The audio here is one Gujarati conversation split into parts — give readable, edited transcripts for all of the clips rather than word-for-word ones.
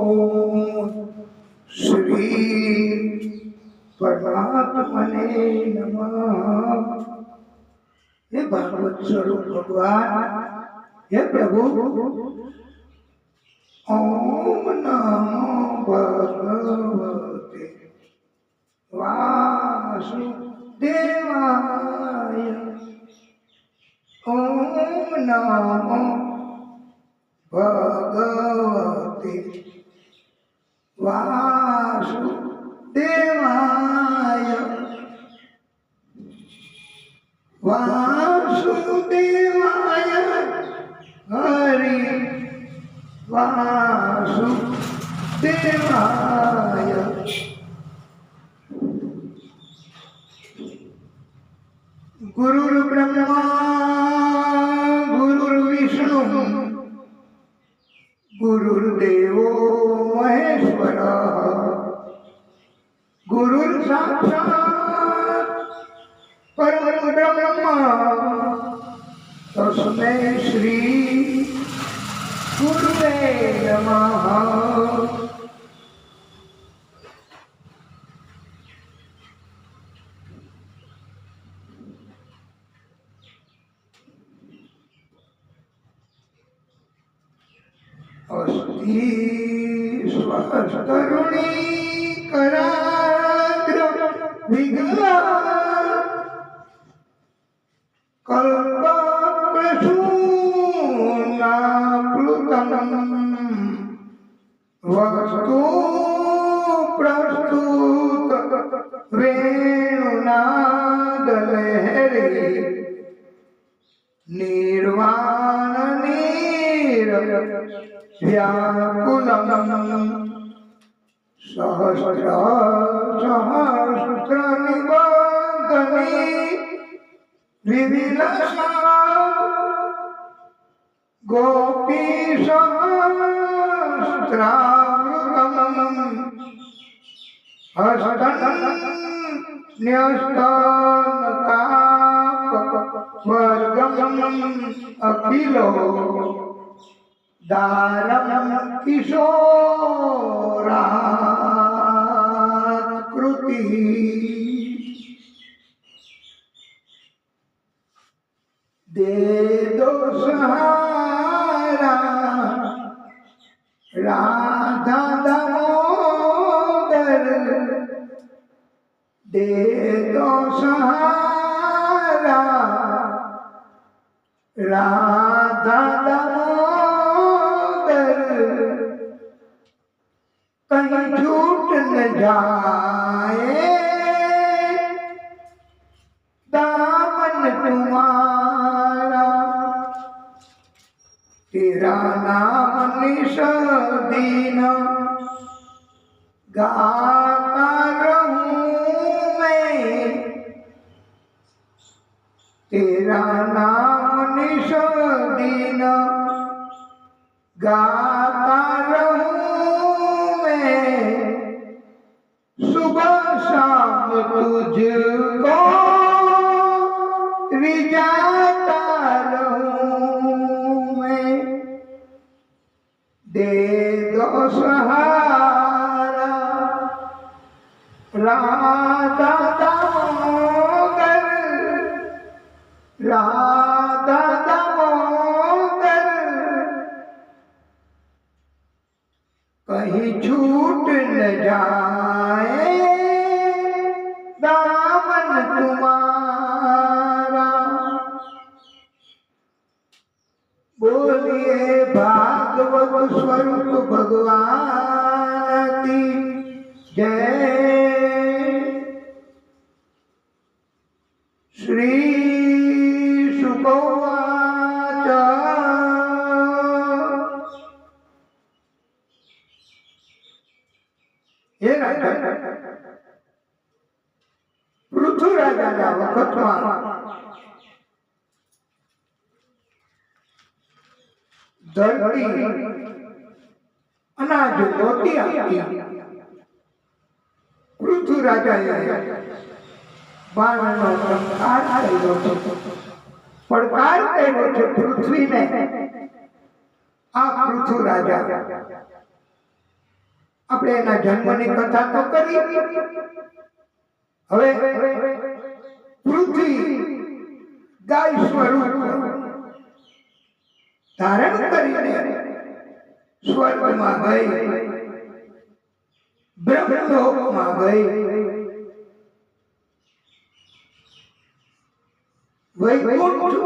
ओम श्री परमात्मने नमः। हे भागवत स्वरूप भगवान, हे प्रभु, ओम नमो भगवते वासुदेवाय। ओम नमो भगवते वासुदेवाय। वासुदेवाय हरि वासुदेवाय। गुरुर्ब्रह्मा गुरुर्विष्णु गुरुर्देवो महेश्वरः गुरुर्साक्षात् परब्रह्म तस्मै श्री गुरुवे नमः। अस्ति स्वस्तरुणी कराग्र विघ्नात् कल्पप्रसूनाप्लुतं वस्तु प्रस्तुत वेणुनादलहरी निर्वाण व्याकुलं सहस्र सहस्र निबंधने विविलसा गोपी सहस्रामृतम् हस्तन न्यस्तनतापवर्गम् अखिलो दारम किशोराकृति। दे दो सहारा राधा दामोदर। दे दो सहारा राधा दामोदर। कहीं छूट न जाए दामन तुम्हारा। तेरा नाम निषदीन गाता रहूं मैं। तेरा नाम निषदीन गाता रहूं मैं। सुबह शाम तुझको रिझाता रहूं मैं। दे दो सहारा राधा दामोदर। राधा दामोदर। कहीं छूट न जाए दामन तुम्हारा। बोलिए भागवत स्वरूप भगवान की जय। श्री शुकोवाच। हे राजा, પૃથ્વીરાજાના વખતમાં ધરતી અનાજ નહોતી આપતી। પૃથ્વીરાજાએ બાણનો પડકાર કર્યો છે। પડકાર કર્યો છે પૃથ્વીને। આ પૃથ્વીરાજા આપણે એના જન્મની કથા તો કરી. હવે પૃથ્વી ગાય સ્વરૂપ ધારણ કરીને સ્વર્ગમાં ગઈ, બ્રહ્મલોકમાં ગઈ, વૈકુંઠ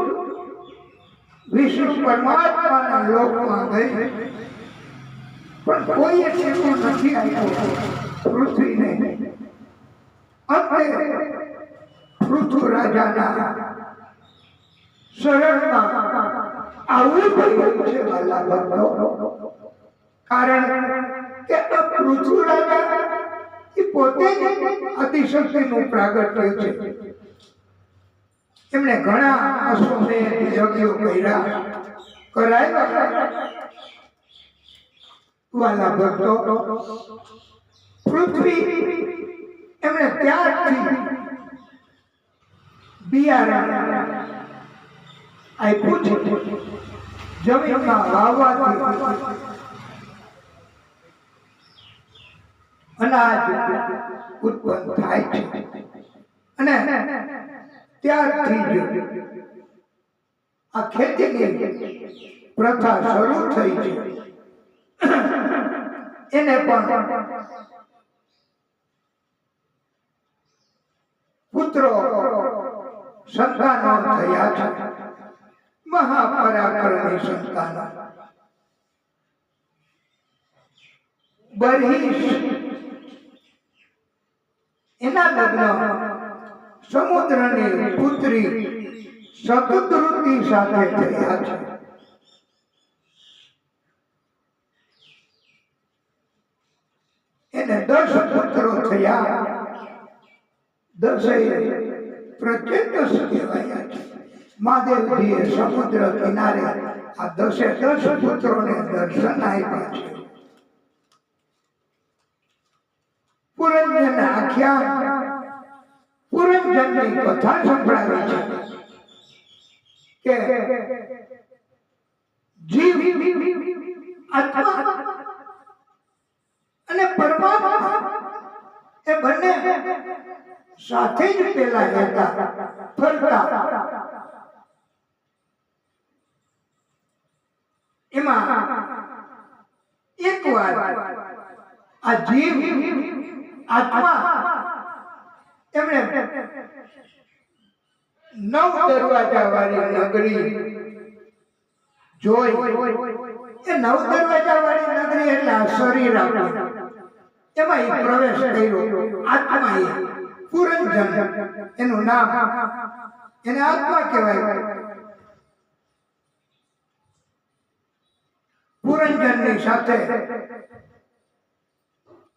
વિષ્ણુ પરમાત્માના લોકમાં ગઈ, પણ કોઈએ ટેકો નથી આપ્યો પૃથ્વીને. અંતે પૃથુ રાજાના શરણમાં આવવું પડ્યું છે વાલા ભક્તો. કારણ કે આ પૃથુ રાજા એ પોતે જ અતિશક્તિનું પ્રાગટ્ય છે. એમણે ઘણા અશ્વમેધ યજ્ઞો કર્યા, કરાયા. વાલા ભક્તો, પૃથ્વી એમણે ત્યારથી બિયારણ આપ્યું છે. જમીનમાં વાવવાથી અનાજ ઉત્પન્ન થાય છે અને ત્યારથી જ આ ખેતીની પ્રથા શરૂ થઈ છે. એને પણ પુત્રો સંતાનો થયા છે, મહાપરાક્રમી સંતાનો. બરહિશ એના લગ્ન સમુદ્રની પુત્રી શતદ્રુતિ સાથે થયા છે. એને 10 પુત્રો થયા. 10 પ્રત્યક્ષ કહેવાયા છે. મહાદેવજીએ સમુદ્ર કિનારે આ 10 પુત્રોને દર્શન આપ્યા છે. પુરંજન આખ્યાન, પુરંજનની કથા સંભળાવી છે કે જીવ આત્મા અને પરમાત્મા એ બંને સાથે જ પેલા રહેતા ફરતા. એમાં એક વાર આ જીવ આત્મા એમણે 9 દરવાજા વાળી નગરી જોઈ. એ 9 દરવાજા વાળી નગરી એટલે આ શરીર આપણું, એમાં એ પ્રવેશ કર્યો. આત્મા એ પુરંજન એનું નામ, એને આત્મા કહેવાય. પુરંજનની સાથે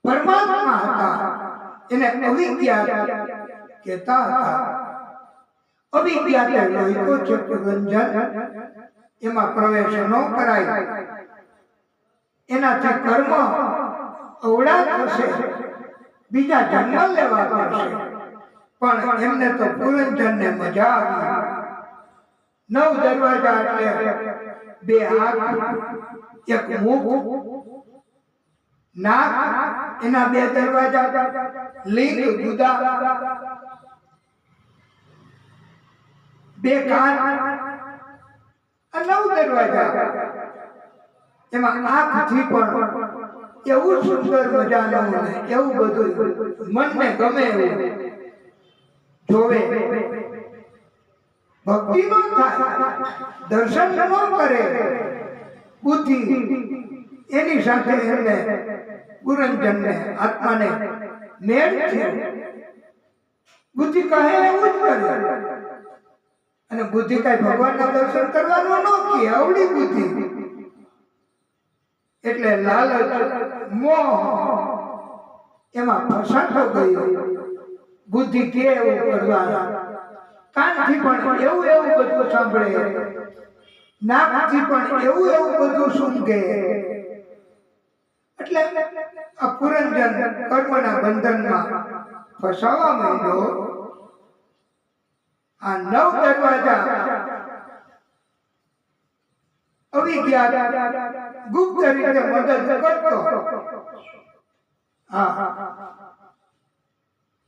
પરમાત્મા હતા, એને અવિજ્ઞાત કહેતા હતા. અવિજ્ઞાત લોહીકો છે પુરંજન, એમાં પ્રવેશ ન કરાય. એનાથી કર્મ અવળા થશે, બીજા જન્મ લેવા પડશે. પણ એમને તો પુરંજનને મજા આવી. 9 દરવાજા એટલે 2 હાથ, 1 મુખ, નાક, એના 2 દરવાજા, લિંગ, ગુદા, 2 કાન, 9 દરવાજા. એમાં આંખથી પણ એવું સુંદર મજાનું, એવું બધું મનને ગમે એવું જોવે. ભક્તિ ન થાય, દર્શન ન કરે, બુદ્ધિ એની સાથે એમને પુરંજનને આત્માને મેળ છે. બુદ્ધિ કહે એવું જ કરે. અને બુદ્ધિ કઈ ભગવાનના દર્શન કરવાનું ન કે આવડી બુદ્ધિ. એટલે લાલચ, મોહ એમાં ફસાતો ગયો. બુદ્ધિ કે એવું કરવા, કાનથી પણ એવું બધું સાંભળે, નાકથી પણ એવું બધું સૂંઘે. એટલે આ પુરંજન કર્મના બંધનમાં ફસાવા માંડ્યો. આ 9 દરવાજા અવિજ્ઞાત ગુપ્ત રીતે મદદ કરતો.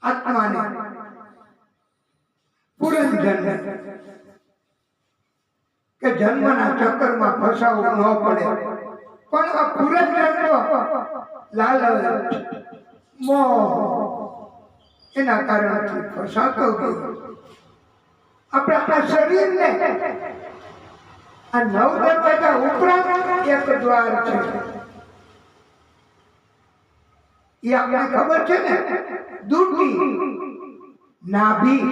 આત્માને પુરંજનને કે જન્મના ચક્કરમાં ફસાવવું ન પડે, પણ આ પુરંજન તો લાલચ મોહ એના કારણથી ફસાતો ગયો. આપણા શરીરને આ 9 દરવાજા ઉપરાંત એક દ્વાર છે, એ આપણે ખબર છે ને, દુટી નાભી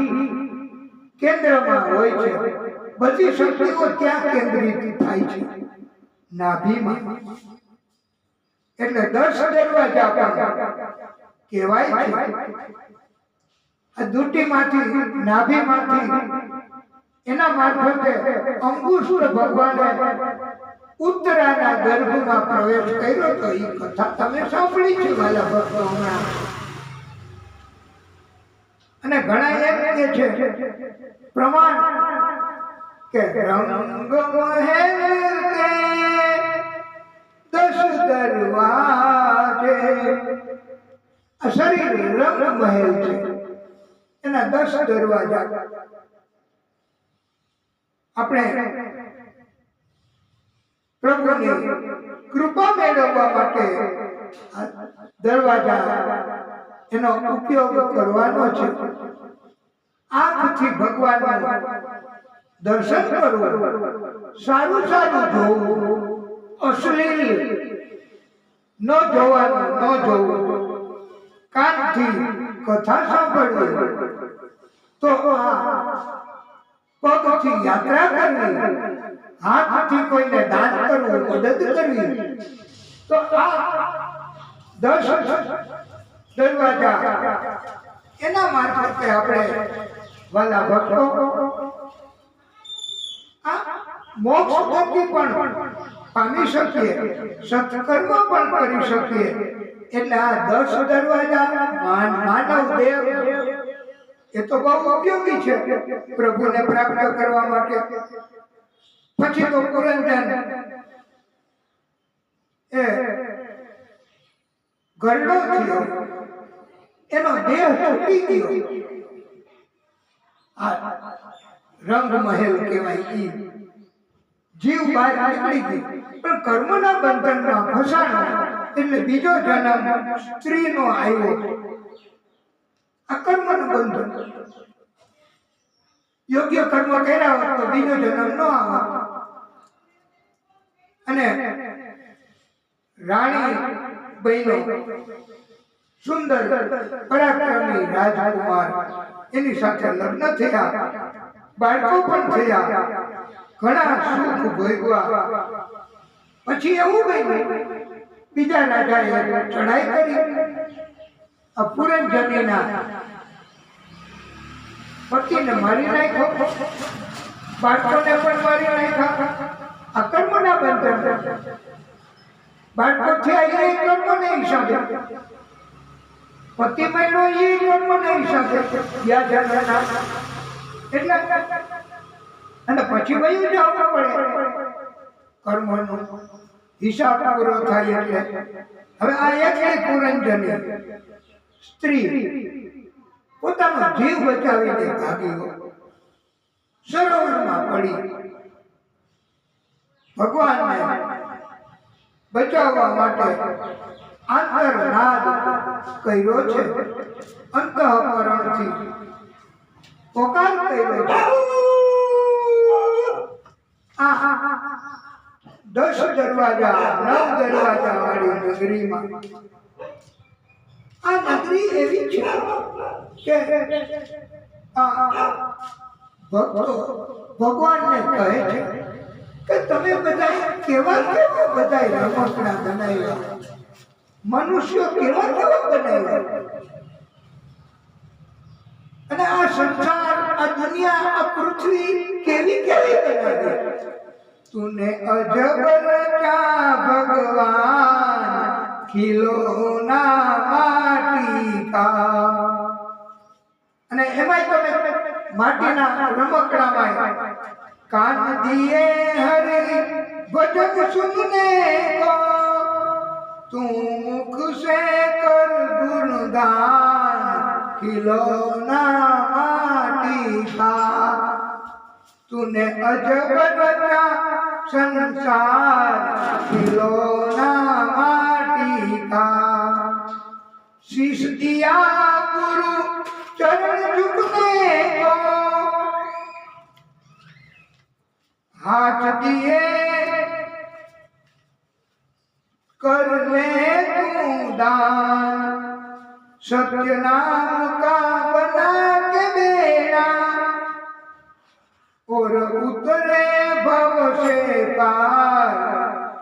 કેન્દ્રમાં હોય છે. બધી શક્તિઓ ત્યાં કેન્દ્રિત થાય છે, નાભીમાં. એટલે 10 દરવાજા કહેવાય છે. આ દુટીમાંથી, નાભીમાંથી, એના મારફતે અંગુષ્ઠ ભગવાને ઉત્તરાના ગર્ભમાં પ્રવેશ કર્યો. તો એ કથા તમે સાંભળી છે વાલા ભક્તો હમણાં. અને ઘણા એમ કે છે પ્રમાણ કે રંગ મહેલ કે 10 દરવાજે. આ શરીર રંગ મહેલ છે, એના 10 દરવાજા. આપણે પ્રભુની કૃપા મેળવવા માટે દરવાજા એનો ઉપયોગ કરવાનો છે. આંખથી ભગવાનનું દર્શન કરવું, સારું સારું જોવું, અશ્લીલ ન જોવાનું, ન જોવું. કાનથી કથા સાંભળવી, તો પગથી યાત્રા કરવી, હાથથી કોઈને દાન કરવું, મદદ કરવી. તો આ 10 દરવાજા એના મારફતે આપણે વાલા ભક્તો મોક્ષ ગતિ પણ પામી શકીએ, સત્કર્મ પણ કરી શકીએ. એટલે આ 10 દરવાજા માનવ દેહ એ તો બહુ ઉપયોગી છે પ્રભુને પ્રાપ્ત કરવા માટે. પછી તો પુરંજન એ ગરડો થયો, એનો દેહ છૂટી ગયો. આ રંગ મહેલ કહેવાય. જીવ બહાર નીકળી ગઈ, પણ કર્મના બંધનમાં ફસાણો. એટલે બીજો જન્મ સ્ત્રીનો આવ્યો. આ કર્મનું બંધન. યોગ્ય કર્મ કર્યા હોત તો બીજો જન્મ ન આવે. અને રાણી બહેનો સુંદર પરાક્રમી રાજકુમાર એની સાથે લગ્ન થયા, બાળકો પણ થયા, ઘણા સુખ ભોગવ્યા. પછી એવું બન્યું બીજા રાજાએ ચડાઈ કરી. આ પુરંજનીના પતિને મારી નાખ્યો, બાળકોને પણ મારી નાખ્યા. આ કર્મના બંધન. બાળકો થયા એ કર્મને હિસાબે, પતિ મહિનો એ કર્મને હિસાબે. એટલે અને પછી વયું જવું પડે. કર્મનો હિસાબ પૂરો થાય. એટલે હવે આ એક પુરંજની સ્ત્રી પોતાનો જીવ બચાવીને ભાગી સરોવરમાં પડી. ભગવાનને બચાવવા માટે આંતરનાદ કર્યો છે, અંતઃકરણથી પોકાર કર્યો છે. 10 દરવાજા 9 દરવાજા વાળી નગરીમાં આ નગરી એવી છે કે ભક્તો ભગવાનને કહે છે કે તમે બધા કેવા કેવા બધા રમકડા બનાવ્યા, મનુષ્યો કેવા કેવા બનાવ્યા. અને આ સંસાર, આ દુનિયા, આ પૃથ્વી કેવી કેવી બનાવી. तूने अजब रचा भगवान खिलौना माटी का. અને એમાંય તમે માટીના રમકડામાં કાન દિए हरे भजन सुनने को तू मुख से कर गुणगान खिलौना माटी का तूने अजब रचा संसार खिलौना माटी का शीश दिया गुरु चरण झुकने को हाथ दिए कर ले तू दान सत्य नाम का बना के बेड़ा और उतरे भव से पार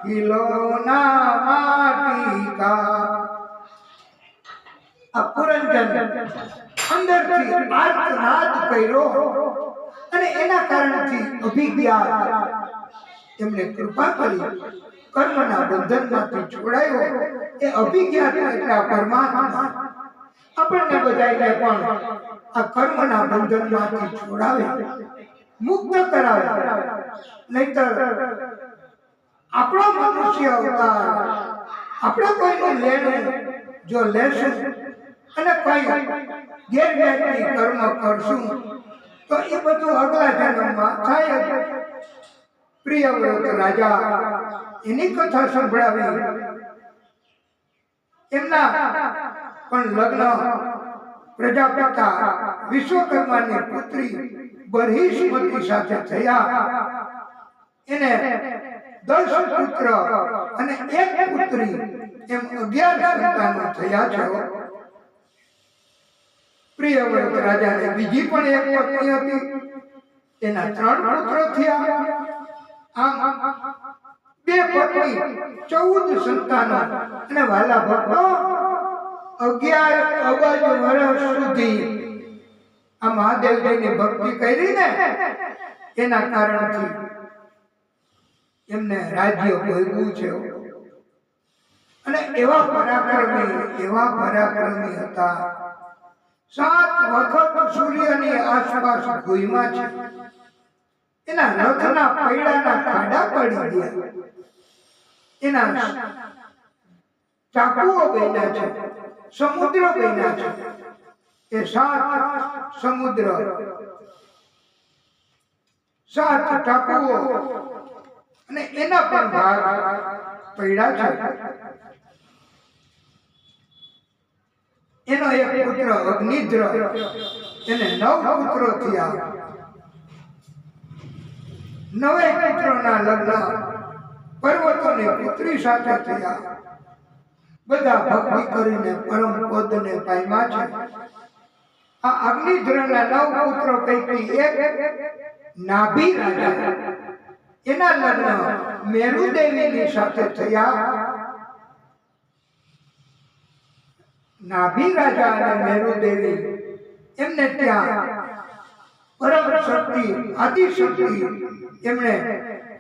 खिलौना माटी का પુરંજન અંદરથી આર્તનાદ કર્યો અને એના કારણથી અભિજ્ઞાન એમને કૃપા કરી કર્મના બંધનમાંથી છોડાયો એ અભિજ્ઞાન એટલે પરમાત્મા આપણને બધાને પણ આ કર્મના બંધનમાંથી છોડાવે મુક્ત કરાવે નહીતર આપણો મનુષ્ય અવતાર આપણે કોઈનું લેણું જો લેશું અને કોઈ ગેરવ્યાજબી કર્મ કરશું તો એ બધું અગલા જન્મમાં થાય જ. પ્રિયવ્રત રાજા એની કથા સંભળાવી. એમના પણ લગ્ન પ્રજાપિતા વિશ્વકર્માની પુત્રી બર્હિષ્મતી સાથે થયા. એને 10 પુત્ર અને 1 પુત્રી એમ 11 સંતાનો થયા છે. પ્રિયવ્રત રાજાને બીજી પણ એક પત્ની હતી, એના 3 પુત્રો થયા. આમ 2 પત્ની 14 સંતાનો અને વાલા ભક્તો 11 અબજ વર્ષ સુધી આ મહાદેવજીની ભક્તિ કરી ને એના કારણથી એમને રાજ્ય ભોગવ્યું છે. અને એવા પરાક્રમી હતા. 7 વખત સૂર્યની આસપાસ ઘૂમ્યા છે. એના રથના પૈડાના ખાડા પડી ગયા. એના ટાપુઓ બન્યા છે, સમુદ્ર બન્યા છે. એ 7 સમુદ્ર, 7 ટાપુઓ અને એના પણ ભાગ પડ્યા છે. એનો એક પુત્ર અગ્નિદ્ર, એને 9 પુત્રો થયા. 9 પુત્રોના લગ્ન પર્વતોની પુત્રી સાથે થયા. બધા ભક્તિ કરીને પરમ પદને પામ્યા છે. આ અગ્નિદ્રના 9 પુત્રો પૈકી એક નાભી રાજા, એના લગ્ન મેરુદેવીની સાથે થયા. નાભી રાજા અને મેરુદેવી એમને ત્યાં પરમ શક્તિ આદિશક્તિ એમણે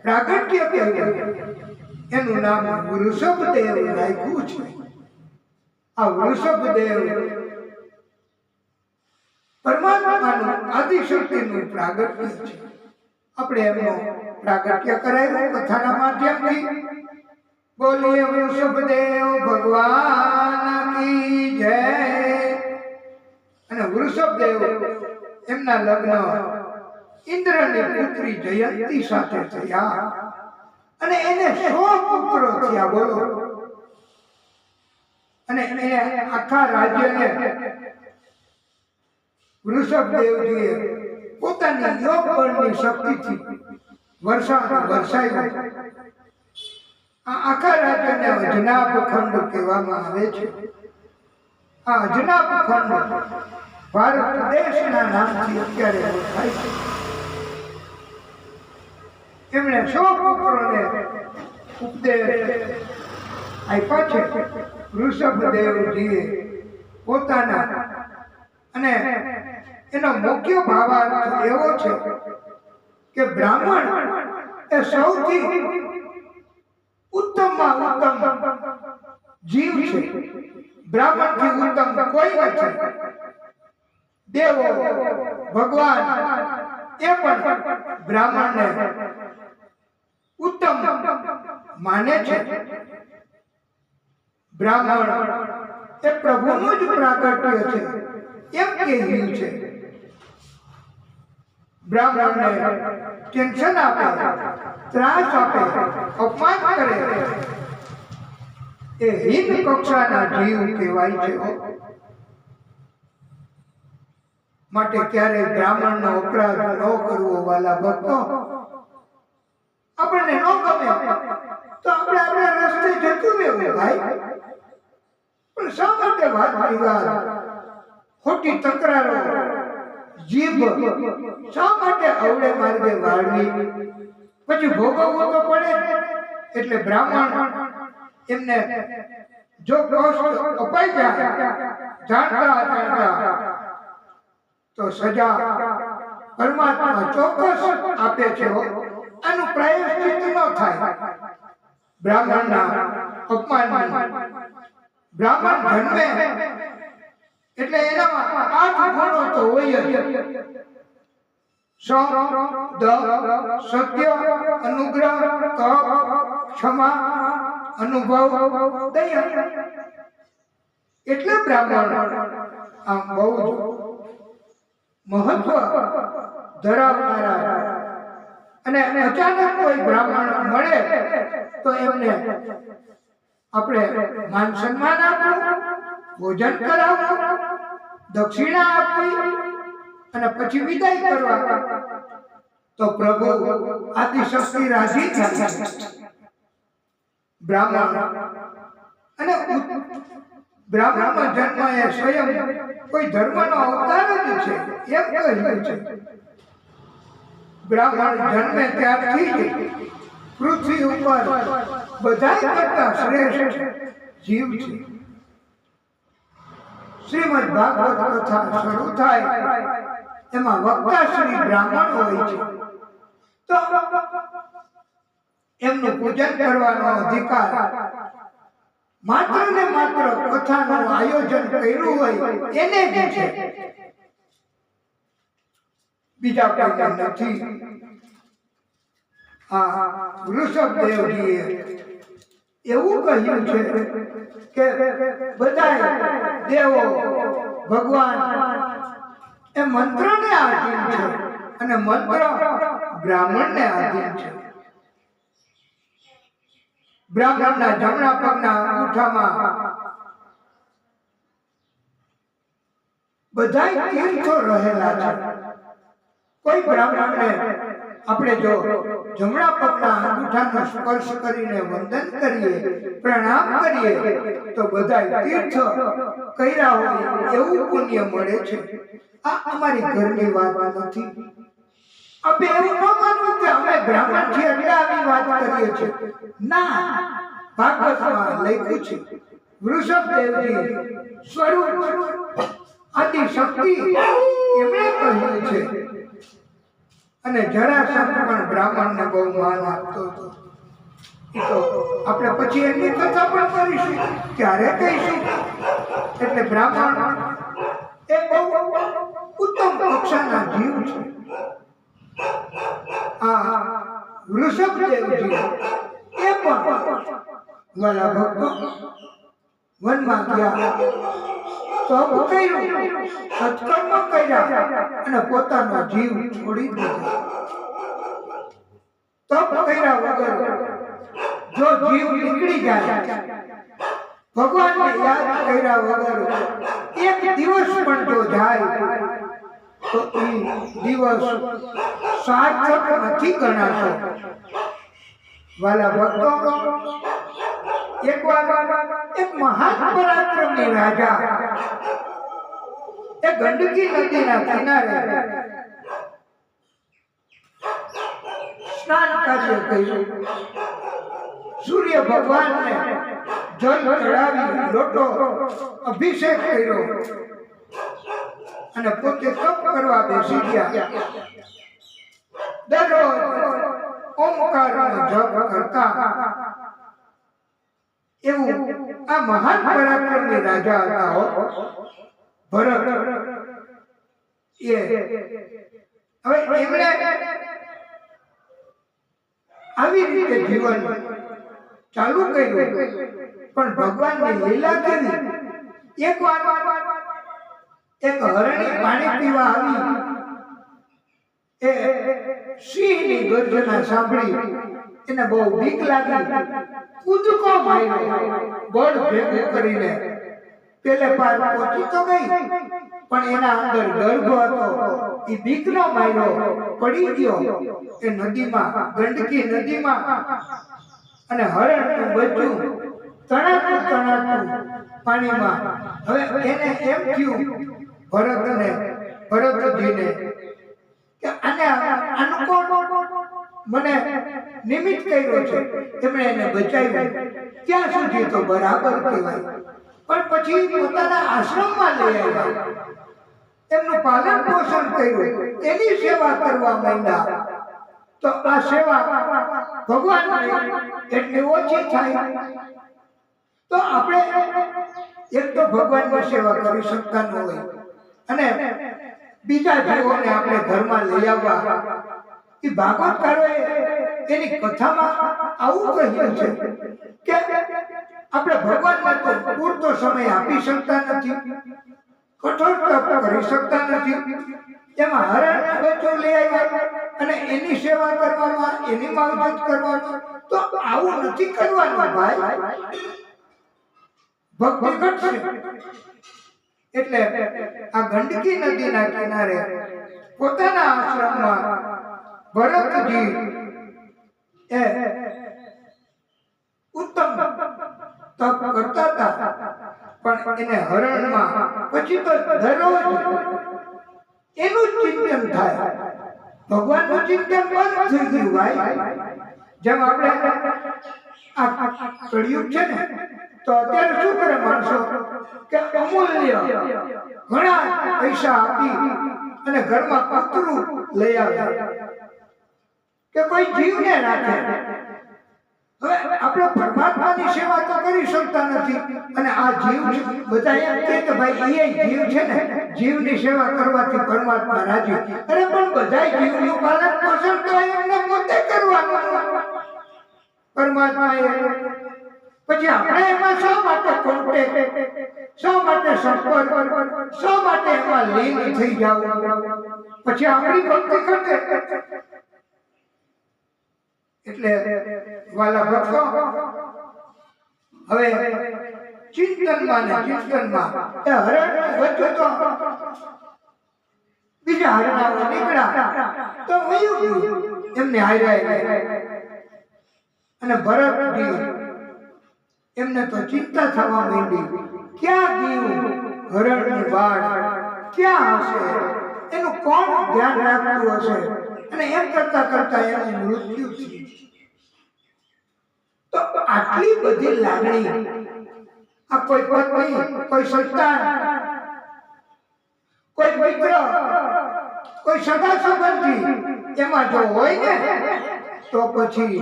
પ્રાગટ્ય કર્યું. એનું નામ વૃષભદેવ રાખ્યું છે. આ વૃષભદેવ પરમાત્માનું આદિશક્તિનું પ્રાગટ્ય છે. આપણે એમનો પ્રાગટ્ય કરાયું કથાના માધ્યમથી. બોલીએ વૃષભદેવ ભગવાન કી જય. અને વૃષભદેવ એમના લગ્ન ઇન્દ્રની પુત્રી જયંતી સાથે થયા. અને એને 100 પુત્રો થયા. બોલો. અને એને આખા રાજ્યને વૃષભદેવજીએ પોતાની યોગ બળની શક્તિથી વરસાવ્યું. આખા રાજ્યને અજનાબ ખંડ કહેવામાં આવે છે. આ અજનાબ ખંડ ભારત દેશના નામથી અત્યારે ઓળખાય છે. એમણે 100 પુત્રોને ઉપદેશ આપ્યા છે. વૃષભદેવજીએ પોતાના, અને એનો મુખ્ય ભાવાર્થ એવો છે કે બ્રાહ્મણ એ સૌથી ઉત્તમમાં ઉત્તમ જીવ છે. બ્રાહ્મણથી ઉત્તમ કોઈ નથી. દેવો ભગવાન એ પણ બ્રાહ્મણને ઉત્તમ માને છે. બ્રાહ્મણ એ પ્રભુનું જ પ્રાગટ્ય છે એમ કહેવું છે. બ્રાહ્મણને ટેન્શન આપે, ત્રાસ આપે, અપમાન કરે એ હિન કક્ષાના જીવ કહેવાય છે. માટે ક્યારેય બ્રાહ્મણનો અપરાધ ન કરવો વાલા ભક્તો. આપણને ન ગમે તો આપણે આપણા રસ્તે જતું રહેવું ભાઈ. પણ શા માટે વાત વિવાદ, ખોટી તકરારો, જીભ શા માટે અવળે માર્ગે વાળવી? પછી ભોગવવું તો પડે. એટલે બ્રાહ્મણ એમને જો કષ્ટ અપાઈ જાય જાણતા તો સજા પરમાત્મા ચોક્કસ આપે છે. આનું પ્રાયશ્ચિત ન થાય. બ્રાહ્મણના અપમાન, બ્રાહ્મણ જન્મે એટલે એનામાં 8 ગુણો તો હોય જ. સમ, દમ, સત્ય, અનુગ્રહ, તપ, ક્ષમા, અનુભવ, દયા. એટલે બ્રાહ્મણ આમ બહુ મહત્વ ધરાવનારા. અને અચાનક કોઈ બ્રાહ્મણ મળે તો એમને આપણે માન સન્માન આપવું, ભોજન કરાવવું, દક્ષિણા આપવી અને પછી વિદાય કરવા. તો પ્રભુ આદિશક્તિ રાજી થાય. બ્રાહ્મણ અને બ્રાહ્મણનો જન્મ એ સ્વયં કોઈ ધર્મનો અવતાર જ છે એમ કહ્યું છે. બ્રાહ્મણ જન્મે ત્યારથી જ પૃથ્વી ઉપર બધા કરતા શ્રેષ્ઠ જીવ છે. શ્રીમદ ભાગવત કથા શરૂ થાય એમાં વક્તા શ્રી બ્રાહ્મણ હોય છે. તો એમનું પૂજન કરવાનો અધિકાર માત્ર ને માત્ર કથાનું આયોજન કર્યું હોય એને જ છે, બીજા કોઈ નથી. વૃષભદેવજીએ એવું કહ્યું છે કે બધા દેવો ભગવાન એ મંત્રને આધીન છે અને મંત્ર બ્રાહ્મણને આધીન છે. બ્રાહ્મણના જમણા પગના અંગૂઠામાં બધા તીર્થો રહેલા છે. કોઈ બ્રાહ્મણને આપણે જો જમણા પગના અંગૂઠાનો સ્પર્શ કરીને વંદન કરીએ, પ્રણામ કરીએ તો બધા તીર્થ કર્યા હોય એવું પુણ્ય મળે છે. આ અમારી ઘરની વાત નથી. આપણે એવું ન માનવું કે અમે બ્રાહ્મણ છીએ એટલે આવી વાત કરીએ છીએ. ના, ભાગવતમાં લખ્યું છે વૃષભદેવજી સ્વરૂપ આદિ શક્તિ એમણે કહ્યું છે. અને જરાસંઘ પણ બ્રાહ્મણને બહુ માન આપતો હતો. તો આપણે પછી એની કથા પણ કરીશું, ક્યારે કહીશું. એટલે બ્રાહ્મણ એ બહુ ઉત્તમ કક્ષાના જીવ છે. આ વૃષભદેવજી એ પણ વાલા ભક્તો વનમાં ગયા, તપ કર્યું, સત્કર્મ કર્યા અને પોતાનો જીવ છોડી દીધો. તપ કર્યા વગર જો જીવ નીકળી જાય, ભગવાનને યાદ કર્યા વગર એક દિવસ પણ જો જાય તો એ દિવસ સાર્થક નથી ગણાતો. વાલા ભક્તો, એક મહાન પરાક્રમી રાજા એ ગંડકી નદીના કિનારે સ્નાન કાર્ય કર્યું. સૂર્ય ભગવાનને જલ ચડાવી લોટો અભિષેક કર્યો અને પોતે તપ કરવા બેસી ગયા. દરરોજ ઓમકારનો જપ કરતા. એવું આ મહાન પરાક્રમી રાજા હતા ભરત. હવે એમણે આવી રીતે જીવન ચાલુ કર્યું, પણ ભગવાનની લીલા કરી. એક વાર એક હરણી પાણી પીવા આવી, એ સિંહની ગર્જના સાંભળી એને બહુ બીક લાગી, કૂદકો માર્યો બળ ભેગું કરીને. પેલે પાર પહોંચી તો ગઈ, પણ એના અંદર ગર્ભ હતો, એ બીકનો માર્યો પડી ગયો એ નદીમાં, ગંડકી નદીમાં. અને હરણનું બચ્ચું તણાતું પાણીમાં. હવે એને એમ થયું ભરતજીને કે આનું કોણ મને નિમિત્ત કર્યો છે, એમણે એને બચાવ્યું. ત્યાં સુધી તો બરાબર કહેવાય, પણ પછી પોતાના આશ્રમમાં લઈ આવ્યા, એમનું પાલન પોષણ કર્યું, એની સેવા કરવા માંડ્યા. તો આ સેવા ભગવાન એટલી ઓછી થાય. તો આપણે એક તો ભગવાનની સેવા કરી શકતા ન હોય, અને બીજા જીવોને આપણે ઘરમાં લઈ આવવા. એ ભાગવતકારોએ એની કથામાં આવું કહ્યું છે કે આપણે ભગવાનને તો પૂરતો સમય આપી શકતા નથી, કઠોર તપ કરી શકતા નથી. એમાં હરણ બચ્ચો લઈ આવ્યા અને એની સેવા કરવામાં, એની માવજત કરવાનું, તો આવું નથી કરવાનું ભાઈ. ભક્તિ ઘટશે. એટલે આ ગંડકી નદીના કિનારે પોતાના આશ્રમમાં ભરતજી એ ઉત્તમ તપ કરતા હતા, પણ એને હરણમાં પછી તો દરરોજ એનું ચિંતન થાય, ભગવાનનું ચિંતન બંધ થઈ ગયું ભાઈ. જેમ આપણે આ કળિયુગ છે ને, તો અત્યારે શું કરે માણસો કે અમૂલ્ય ઘણા પૈસા આપી અને ઘરમાં કૂતરું લઈ આવે કે કોઈ જીવને રાખે. હવે આપણે પરમાત્માની સેવા તો કરી શકતા નથી, અને આ જીવ બધા એમ કે ભાઈ એ જીવ છે ને, જીવની સેવા કરવાથી પરમાત્મા રાજી. અરે પણ બધા જીવનું પાલન પોષણ તો એમને પોતે કરવાનું, પરમાત્મા એ. પછી આપણે એમાં શા માટે કોન્ટેક્ટ, શા માટે સંપર્ક, શા માટે એમાં લીન થઈ જાવ? પછી આપણી ભક્તિ ઘટે. એટલે વાલા ભક્તો, હવે ચિંતનમાં એ હરણ બચ્ચું તો બીજા હરણાઓ નીકળ્યા તો એમને હાર્યા. અને ભરતજી એમને તો ચિંતા થવા માંડી, ક્યાં ગયું હરણની વાડ, ક્યાં હશે, એનું કોણ ધ્યાન રાખતું હશે? અને એમ કરતા કરતા એનું મૃત્યુ થયું. તો આટલી બધી લાગણી આ કોઈ પત્ની, કોઈ સંતાન, કોઈ મિત્ર, કોઈ સગા સંબંધી એમાં જો હોય ને, તો પછી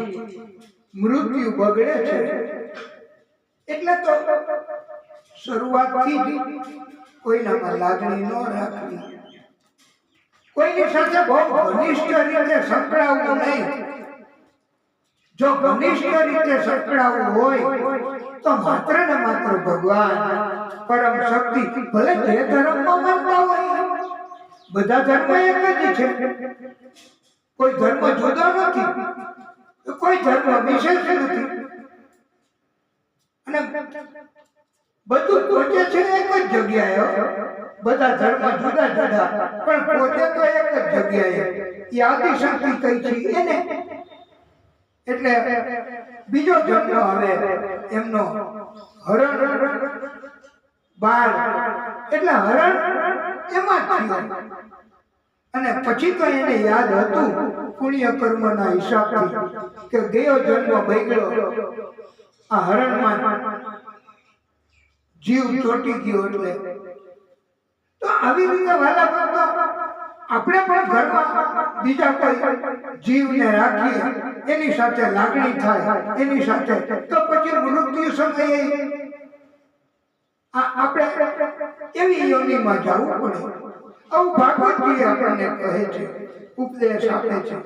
મૃત્યુ બગડે છે. એટલે તો શરૂઆતથી જ કોઈનામાં લાગણી ન રાખવી, કોઈની સાથે બહુ ઘનિષ્ઠ રીતે સંકળાવવું નહીં. જો ઘનિષ્ઠ રીતે સંકળાવવું હોય તો માત્ર ને માત્ર ભગવાન, પરમ શક્તિ. ભલે જે ધર્મમાં માનતા હોય, બધા ધર્મ એક જ છે, કોઈ ધર્મ જુદો નથી, કોઈ ધર્મ વિશેષ નથી, અને બધું પહોંચે છે એક જ જગ્યાએ. બધા ધર્મ જુદા જુદા, પણ પહોંચે તો એક જ જગ્યાએ. એ આદિશક્તિ કઈ છે એને. એટલે બીજો જન્મ હવે એમનો હરણ બાળ, એટલે હરણ એમાં થયો. અને પછી તો એને યાદ હતું પુણ્ય કર્મના હિસાબથી કે ગયો જન્મ બગડ્યો, આ હરણમાં જીવ ચોટી ગયો. એટલે તો આવી રીતે વાલા ભક્તો, આપણે પણ ઘરમાં બીજા કોઈ જીવને રાખીએ, એની સાથે લાગણી થાય, એની સાથે, તો પછી મૃત્યુ સમયે આપણે એવી યોનિમાં જવું પડે. આવું ભાગવતજી આપણને કહે છે, ઉપદેશ આપે છે.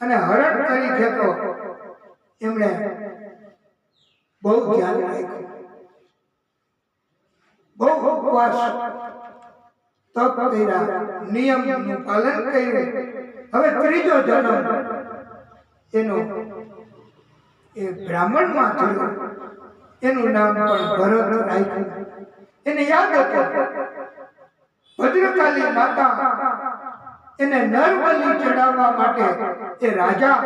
અને હરણ તરીકે તો એમણે બહુ ધ્યાન રાખ્યું, બહુ ઉપવાસ તપ કર્યા, નિયમનું પાલન કર્યું. હવે ત્રીજો જન્મ એનો એ બ્રાહ્મણમાં થયો. એનું નામ પણ ભરત રાખ્યું. એને યાદ હતું ભદ્રકાલી માતા એને નરબલિ ચડાવવા માટે એ રાજા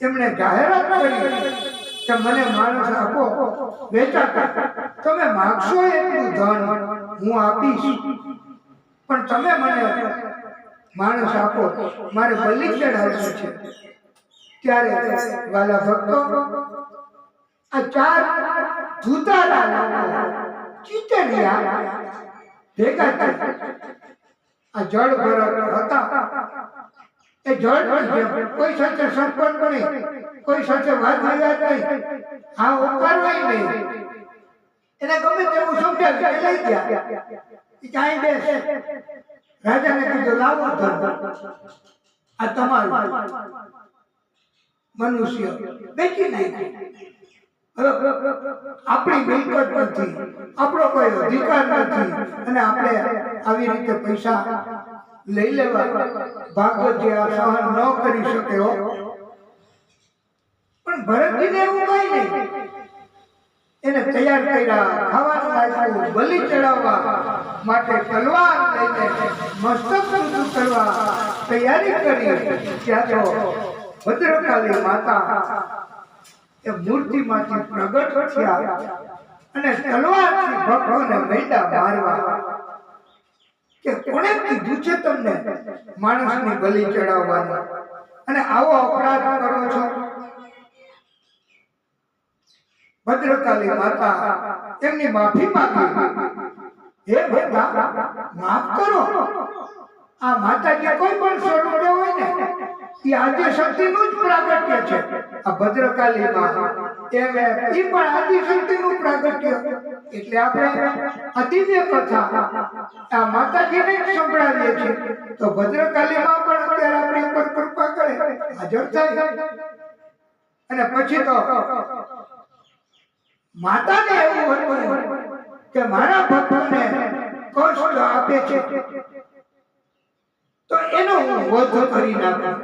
એમણે જાહેરાત કરી કે મને માણસ આપો વેચાતા, તમે માગશો એટલું ધન હું આપીશ, પણ તમે મને માણસ આપો, મારે બલિ ચડાવવું છે. ત્યારે વાલા ભક્તો આ ચાર ધૂતારા ચીચરિયા ભેગા થયા. આ જળ ભરત હતા. એ જળ કોઈ સાથે સંપર્ક નહીં, કોઈ સાથે વાત વિવાદ નહીં, આ ઉકારવાય નહીં. એને ગમે તેવું સમજાવ્યું, લઈ ગયા. ક્યાંય બેસ. રાજાને કીધું લાવો ધન, આ તમારું. મનુષ્ય બેચી નાખ્યું. આપણી મિલકત નથી, આપણો કોઈ અધિકાર નથી, અને આપણે આવી રીતે પૈસા લઈ લેવા ભાગવત જે આ સહન ન કરી શકે હો. પણ ભરતજીને એવું કઈ નહીં. એને તૈયાર કર્યા, ખાવાનું આપ્યું, બલિ ચડાવવા માટે તલવાર લઈને મસ્તક ઊંચું કરવા તૈયારી કરી. ત્યાં તો ભદ્રકાલી માતા એ મૂર્તિમાંથી પ્રગટ થયા અને તલવારથી ભક્તોને માંડ્યા મારવા. કે કોણે કીધું છે તમને માણસની બલિ ચડાવવાની, અને આવો અપરાધ કરો છો? ભદ્રકાલી માતા એમની માફી માંગી. હે માતા, માફ કરો. આ માતાજી કોઈ પણ સ્વરૂપે હોય ને એ આદિ શક્તિનું જ પ્રાગટ્ય છે. આ ભદ્રકાલી માં એ પણ આદિ શક્તિનું પ્રાગટ્ય. એટલે આપણે આ દિવ્ય કથા આ માતાજીને જ સંભળાવીએ છીએ. તો ભદ્રકાલી માં પણ અત્યારે આપણી ઉપર કૃપા કરે, હાજર થાય. અને પછી તો માતાને એવું હતું કે મારા ભક્તોને કષ્ટ આપે છે તો એનો હું વધ કરી નાખું,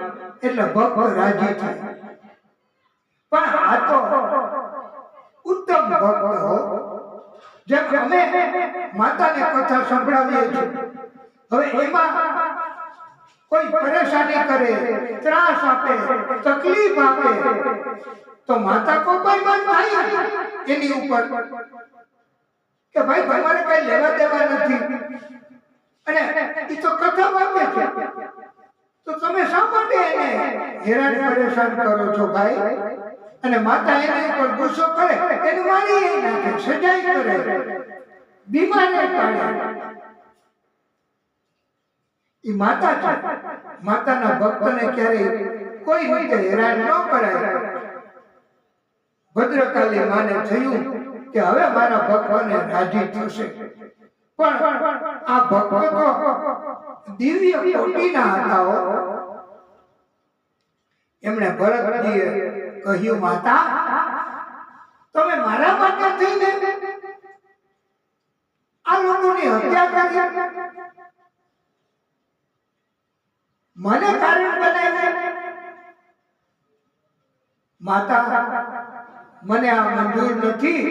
એટલે ભક્ત રાજી થાય. પણ આ તો ઉત્તમ ભક્ત હો. જેમ અમે માતાને કથા સંભળાવીએ છીએ, હવે એમાં કોઈ પરેશાની કરે, ત્રાસ આપે, તકલીફ આપે તો માતા કોપાયમાન થાય એની ઉપર કે ભાઈ તમારે કઈ લેવા દેવા નથી, અને એ તો કથા વાપે છે, તો તમે શા માટે એને હેરાન પરેશાન કરો છો ભાઈ? અને માતા એના ઉપર ગુસ્સો કરે, એને મારી નાખે, સજાઈ કરે, બીમારે પાડે. એ માતા છે. માતાના ભક્તને ક્યારેય કોઈ રીતે હેરાન ન કરાય. ભદ્રકાલી માને થયું કે હવે મારા ભક્તોને રાજી થશે. પણ આ ભક્તો તો દિવ્ય કોટીના હતા હો. એમણે ભરતજીએ કહ્યું, માતા તમે મારા માટે થઈને આ લોકોની હત્યા કરી, મને કારણ બનાવી. માતા મને આ મંજૂર નથી.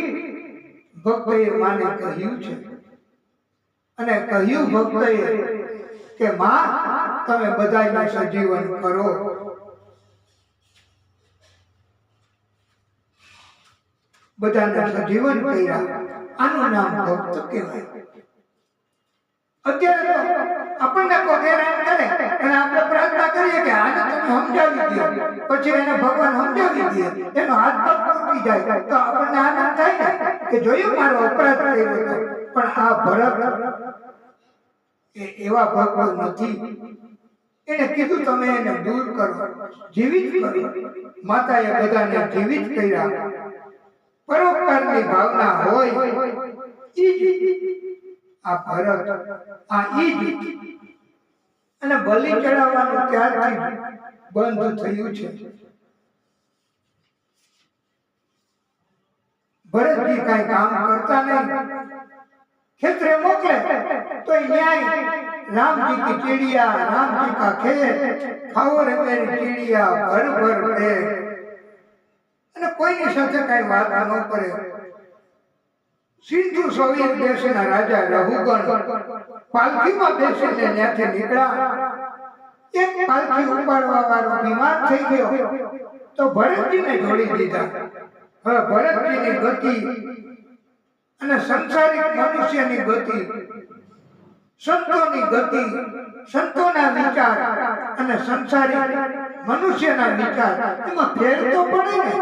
ભક્તોએ માને કહ્યું છે, અને કહ્યું ભક્તોએ કે માં તમે બધાને સજીવન કરો. બધાને સજીવન કર્યા. આનું નામ ભક્ત કહેવાય. અત્યારે તો આપણને કોઈ હેરાન કરે અને આપણે પ્રાર્થના કરીએ કે આને તમે સમજાવી દો, પછી એને ભગવાન સમજાવી દે, એનો હાથ પગ તૂટી જાય તો આપણને આનંદ થાય ને કે જોયું મારો અપરાધ કર્યો હતો. પણ આ ભરત એવા ભક્તો નથી. એને કીધું તમે એને દૂર કરો, જીવિત કરો. માતાએ બધાને જીવિત કર્યા. પરોપકારની ભાવના હોય આ ભરત, આ ઈજ. અને બલિ ચડાવવાનું ત્યારથી બંધ થયું છે. ભરતજી કઈ કામ કરતા નહીં, ખેતરે મોકલે તો ન્યાય राम जी की चिड़िया, राम जी का खेत, खाओ रे मेरी चिड़िया भर भर दे। અને કોઈની સાથે કઈ વાત ન કરે। સિંધુ સોવીર દેશના રાજા રહુગણ પાલખીમાં બેસીને ત્યાંથી નીકળ્યા। એક પાલખી ઉપાડવા વાળો બીમાર થઈ ગયો તો ભરતજીને જોડી દીધા। હવે ભરતજીની ગતિ અને સંસારિક મનુષ્યની ગતિ, સંતોની ગતિ, સંતોના વિચાર અને સંસારિક મનુષ્યના વિચાર એમાં ફેર તો પડે ને।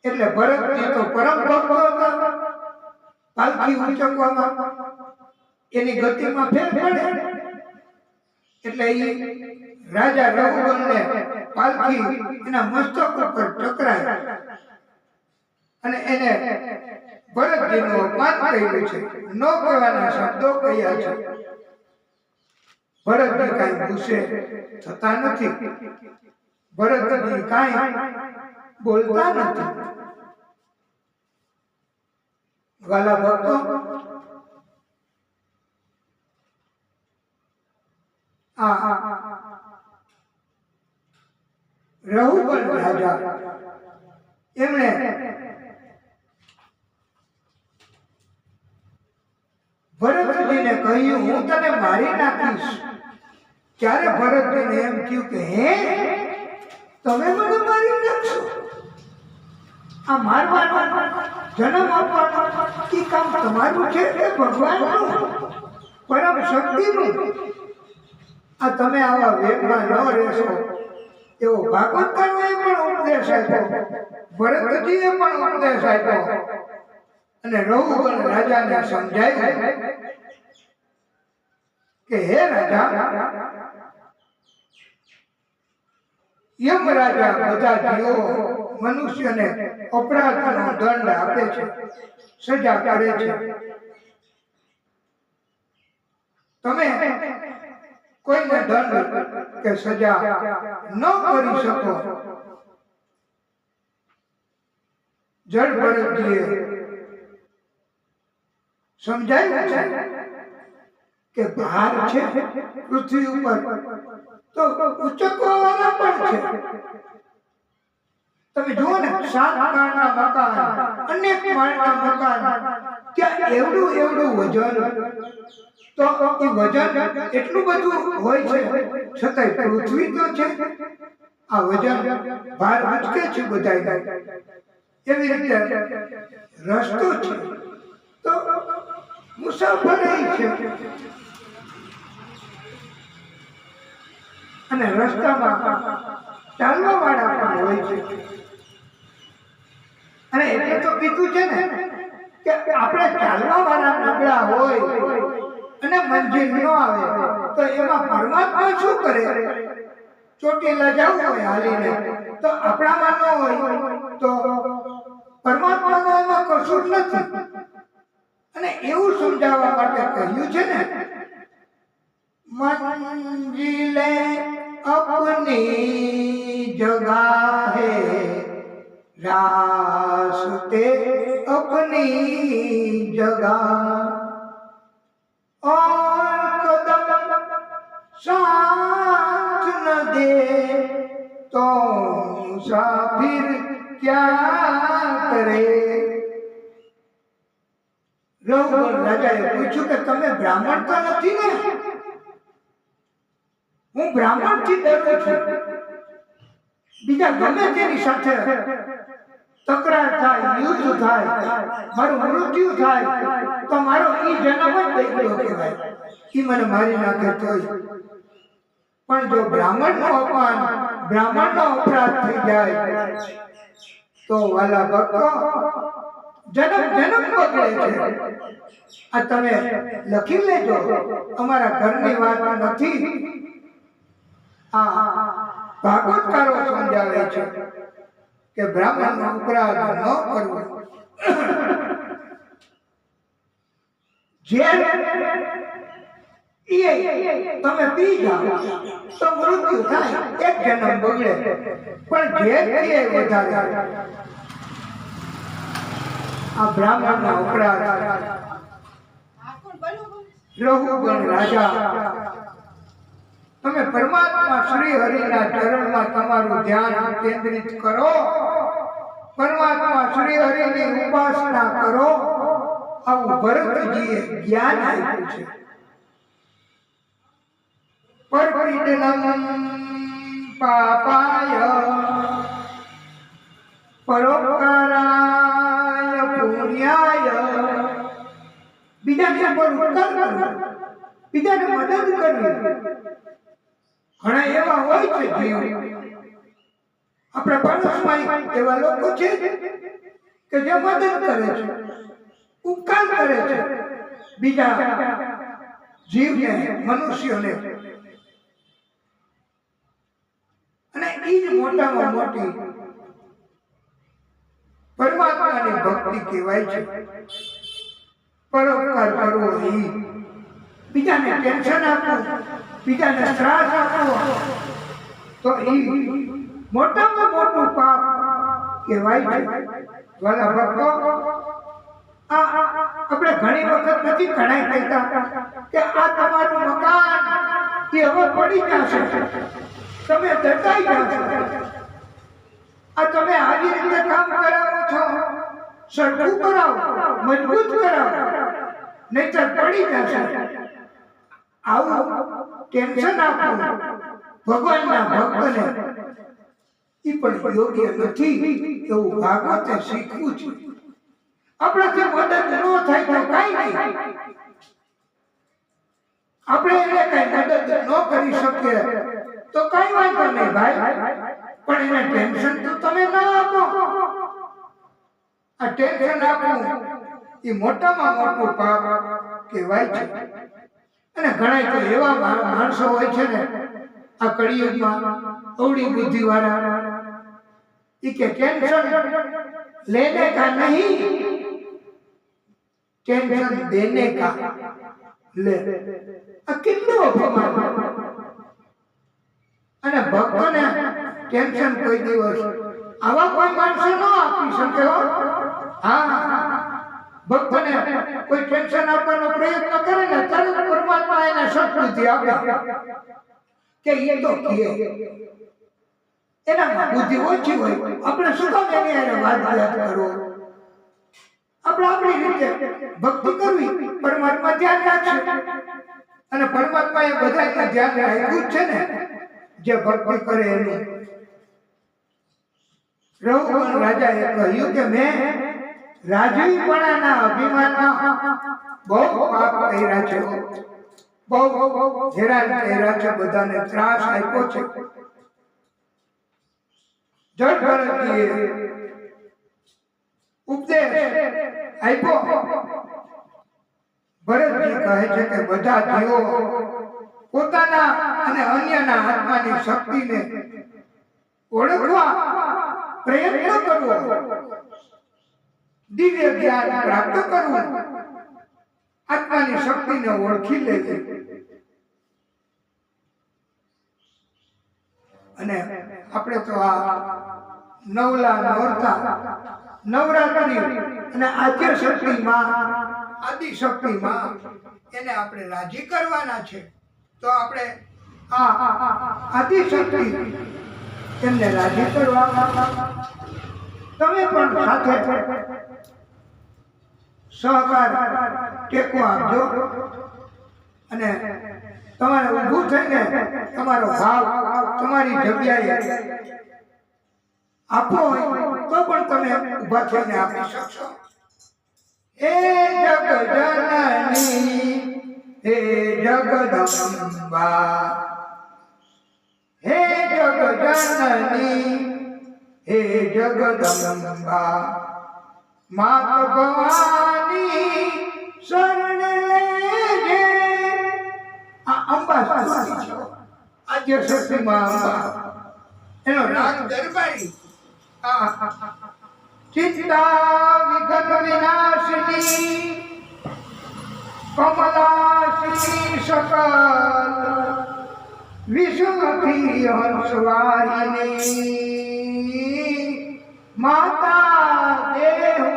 એટલે ભરતજી તો પરમ ભક્ત હતા, પાલખી ઉંચકવામાં એની ગતિમાં ફેર પડે। એટલે એ રાજા રહુગણને પાલખી એના મસ્તક ઉપર ટકરાય અને એને ભરતજીનું અપમાન કર્યું છે, ન કહેવાના શબ્દો કહ્યા છે। ભરતજી કાંઈ ગુસ્સે થતા નથી, ભરતજી કાંઈ બોલતા નથી। વાલા ભક્તો, રહુગણ રાજા એમણે ભરતજીને કહ્યું હું તને મારી નાખીશ। ત્યારે ભરતજીને એમ થયું કે હે, તમે મને મારી નાખશો? આ મારવાનો, જન્મ આપવાનો એ કામ તમારું છે કે ભગવાનનું, પરમ શક્તિનું? આ તમે આવા વેગમાં ન રહેશો એવો ભાગવતકારોએ પણ ઉપદેશ આપ્યો, ભરતજીએ પણ ઉપદેશ આપ્યો અને રહુગણ રાજાને સમજાવ્યું કે હે રાજા, યમરાજા બધા જીવો મનુષ્યને અપરાધનો દંડ આપે છે, સજા કરે છે। તમે કોઈને દંડ કે સજા ન કરી શકો। જળ ભરતજીએ સમજાયું છે કે ભાર છે પૃથ્વી ઉપર તો ઉચકવાવાળા પણ છે। તમે જુઓ ને, 7 માળના મકાન, અનેક માળના મકાન, ત્યાં એવડું એવડું વજન, તો એ વજન એટલું બધું હોય છે છતાંય પૃથ્વી તો છે, આ વજન ભાર ઉચકે છે બધાય। એવી રીતે રસ્તો છે તો મુસાફરી છે, અને રસ્તામાં ચાલવા વાળા પણ હોય છે। અને એટલે તો કીધું છે ને કે આપણે ચાલવા વાળા નબળા હોય અને મંજિલ ન આવે તો એમાં પરમાત્મા શું કરે? ચોટીલા જવું હોય હાલીને તો આપણામાં ન હોય તો પરમાત્માનો એમાં કશું જ નથી। અને એવું સમજાવવા માટે કહ્યું છે ને, મંજિલે अपनी जगह है, रास्ते अपनी जगह, और कदम साथ न दे तो मुसाफिर क्या करे। રહુગણ રાજાએ પૂછ્યું કે તમે બ્રાહ્મણ તો નથી ને? હું બ્રાહ્મણ થી ડરું છું, બીજા ગમે તેની સાથે તકરાર થાય, યુદ્ધ થાય, મારું મૃત્યુ થાય તો મારો ઈ જન્મ જ બગડ્યો કહેવાય, ઈ મને મારી નાખે તોય। પણ જો બ્રાહ્મણનું અપમાન, બ્રાહ્મણનો અપરાધ થઈ જાય તો વાલા ભક્તો જન્મ જન્મ બગડે છે। આ તમે લખી લેજો, અમારા ઘરની વાત નથી, ભાગવતકારો સમજાવે છે કે બ્રાહ્મણનો અપરાધ ન કરવો। જે તમે પી જાઓ તો મૃત્યુ થાય, એક જન્મ બગડે, પણ જે વધારે આ બ્રાહ્મણના ઉપરાંત રઘુગણ રાજા તમે પરમાત્મા શ્રી હરિના ચરણમાં તમારું ધ્યાન કેન્દ્રિત કરો, પરમાત્મા શ્રી હરિની ઉપાસના કરો. આવું ભરતજીએ જ્ઞાન આપ્યું છે. પરપીડનમ પાપાય પરોપકારાય પુણ્યાય, બીજાને ઉપર ઉપકાર કરવો, બીજાને મદદ કરવી. ઘણા એવા હોય છે જીવ આપણા પાડોશમાં એવા લોકો છે કે જે મદદ કરે છે, ઉપકાર કરે છે બીજા જીવને, મનુષ્યોને. અને એ જ મોટામાં મોટી પરમાત્માની ભક્તિ કહેવાય છે. પરોપકાર કરવો, એ બીજાને ટેન્શન આપવું, બીજાને ત્રાસ આપવો, તો એ મોટામાં મોટું પાપ કહેવાય છે. વાલા ભક્તો, આપણે ઘણી વખત નથી ઘણા કહેતા કે આ તમારું મકાન એ હવે પડી જશે, તમે દટાઈ જશો. આ તમે આવી રીતે કામ કરાવો છો, સરખું કરાવો, મજબૂત કરાવો, નહીતર પડી જશે. આવું ટેન્શન આપવું ભગવાનના ભક્તને એ પણ યોગ્ય નથી. એવું ભાગવતે શીખવું છે. આપણાથી મદદ ન થાય તો કઈ નહીં, આપણે એને કઈ મદદ ન કરી શકીએ તો કઈ વાંધો નહીં ભાઈ, પણ એને ટેન્શન તો તમે ના આપો. આ ટેન્શન આપવું એ મોટામાં મોટું પાપ કહેવાય છે. અને ઘણા તો એવા માણસો હોય છે ને આ કળિયુગમાં, અવળી બુદ્ધિ વાળા, એ કે ટેન્શન લેને કા નહીં, ટેન્શન દેને કા લે. આ કેટલું અપમાન. અને ભક્તોને ટેન્શન કોઈ દિવસ આવા કોઈ માણસો ન આપી શકે. હા, ભક્તોને કોઈ ટેન્શન આપવાનો પ્રયત્ન કરે ને તરત પરમાત્મા એને સદબુદ્ધિ આપે કે એ તો કહે, એનામાં બુદ્ધિ ઓછી હોય. આપણે શું કામ એની હારે વાત કરવો? આપણે આપણી રીતે ભક્તિ કરવી, પરમાત્મા ધ્યાન રાખશે. અને પરમાત્મા એ બધાને ધ્યાન રાખ્યું જ છે ને, જે ભક્તિ કરે એનું. રઘુગણ રાજાએ કહ્યું કે મેં રાજવીપણાના અભિમાનમાં બહુ પાપ કર્યા છે, બહુ હેરાન કર્યા છે, બધાને ત્રાસ આપ્યો છે. જડભરતજીએ ઉપદેશ આપ્યો. ભરતજી કહે છે કે બધા જીવો પોતાના અને અન્યના આત્માની શક્તિને ઓળખવા પ્રયત્ન કરવો, દિવ્ય જ્ઞાન પ્રાપ્ત કરવું, આત્માની શક્તિને ઓળખી લેવી. અને આપણે તો આ નવલા નોરતા, નવરાત્રી અને આદ્ય શક્તિમાં, આદિ શક્તિમાં એને આપણે રાજી કરવાના છે. તો આપણે આ આદિ શક્તિ એમને રાજી કરવા તમે પણ સાથે સહકાર ટેકો આપજો. અને તમારે ઊભું થઈને તમારો ભાવ તમારી જગ્યાએ આપવો હોય તો પણ તમે ઊભા થઈને આપી શકશો. હે જગજનની, હે જગદંબા, હે જગજનની, હે જગદંબા, માત ભવાની શરણ લેજે. આ અંબા સ્તુતિ છે, આદ્ય શક્તિમાં અંબા, એનો રાગ દરબારી. ચિંતા વિઘ્ન વિનાશિની, કમલાશિની સકલ વિશુદ્ધિ હંસવાહિની, માતા દેહુ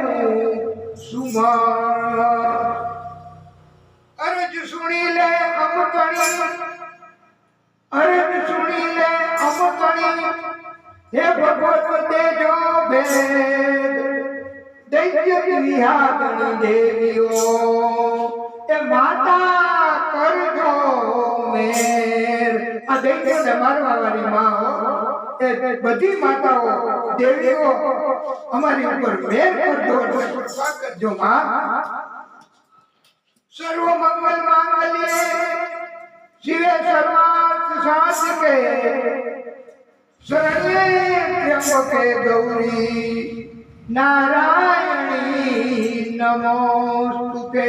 અરજ સુણી લે અમકણી, અરજ સુણી લે અમકણી, હે ભગવત દેજો ભેદ દૈત્ય વિહાગણ દેવીઓ, એ માતા કરજો મેર. આ દૈત્યને મારવા વાળી માં એ બધી માતાઓ દેવીઓ અમારી ઉપર મેર કરજો, સ્વાગત કરજો માં. સર્વ મંગલ માંગલ્યે શિવે સર્વાર્થ સાધિકે, શરણ્યે ત્ર્યંબકે ગૌરી નારાયણી નમોસ્તુતે.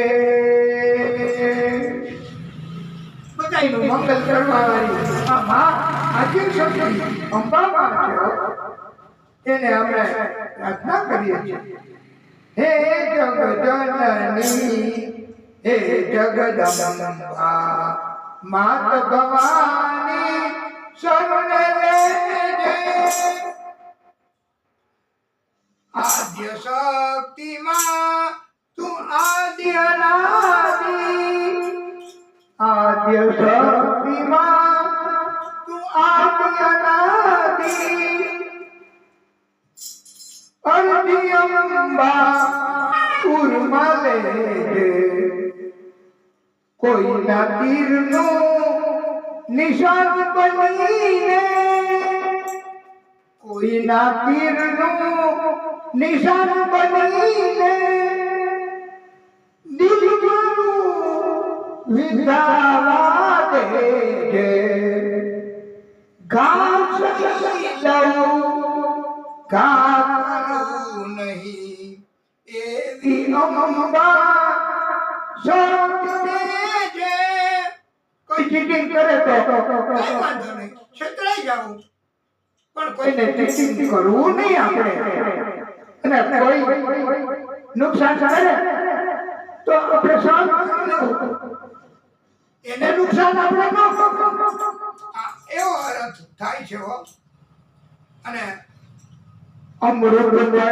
બધાયનું મંગલ કરવા વાળી આ માં આદિ શક્તિ અંબામાં છે, એને અમે પ્રાર્થના કરીએ છીએ. હે જગજનની, હે જગદંબા, માત ભવાની શરણ લેજે. આદ્ય શક્તિ માં તું આદિ અનાદિ, આદ્ય શક્તિ માં તું આદિ અનાદિ. અરજી અંબા ઉર્મા લેજે, કોઈના તીરનું નિશાન બનીને, કોઈના તીરનું નિશાન બનીને દિલનું વિધાવા દેજે. ઘાસ લઉં ઘા કરું નહીં એવી અંબા શક્તિ દેજે. કોઈ ચીટિંગ કરે તો કઈ વાંધો નહીં, છેતરાઈ જાવું, પણ કોઈને ચીટિંગ કરવું નહીં આપણે. અને કોઈ નુકસાન કરે તો આપણે સહન કરવું, એને નુકસાન આપણે ન એવો અર્થ થાય છે. અને અમૃત વડે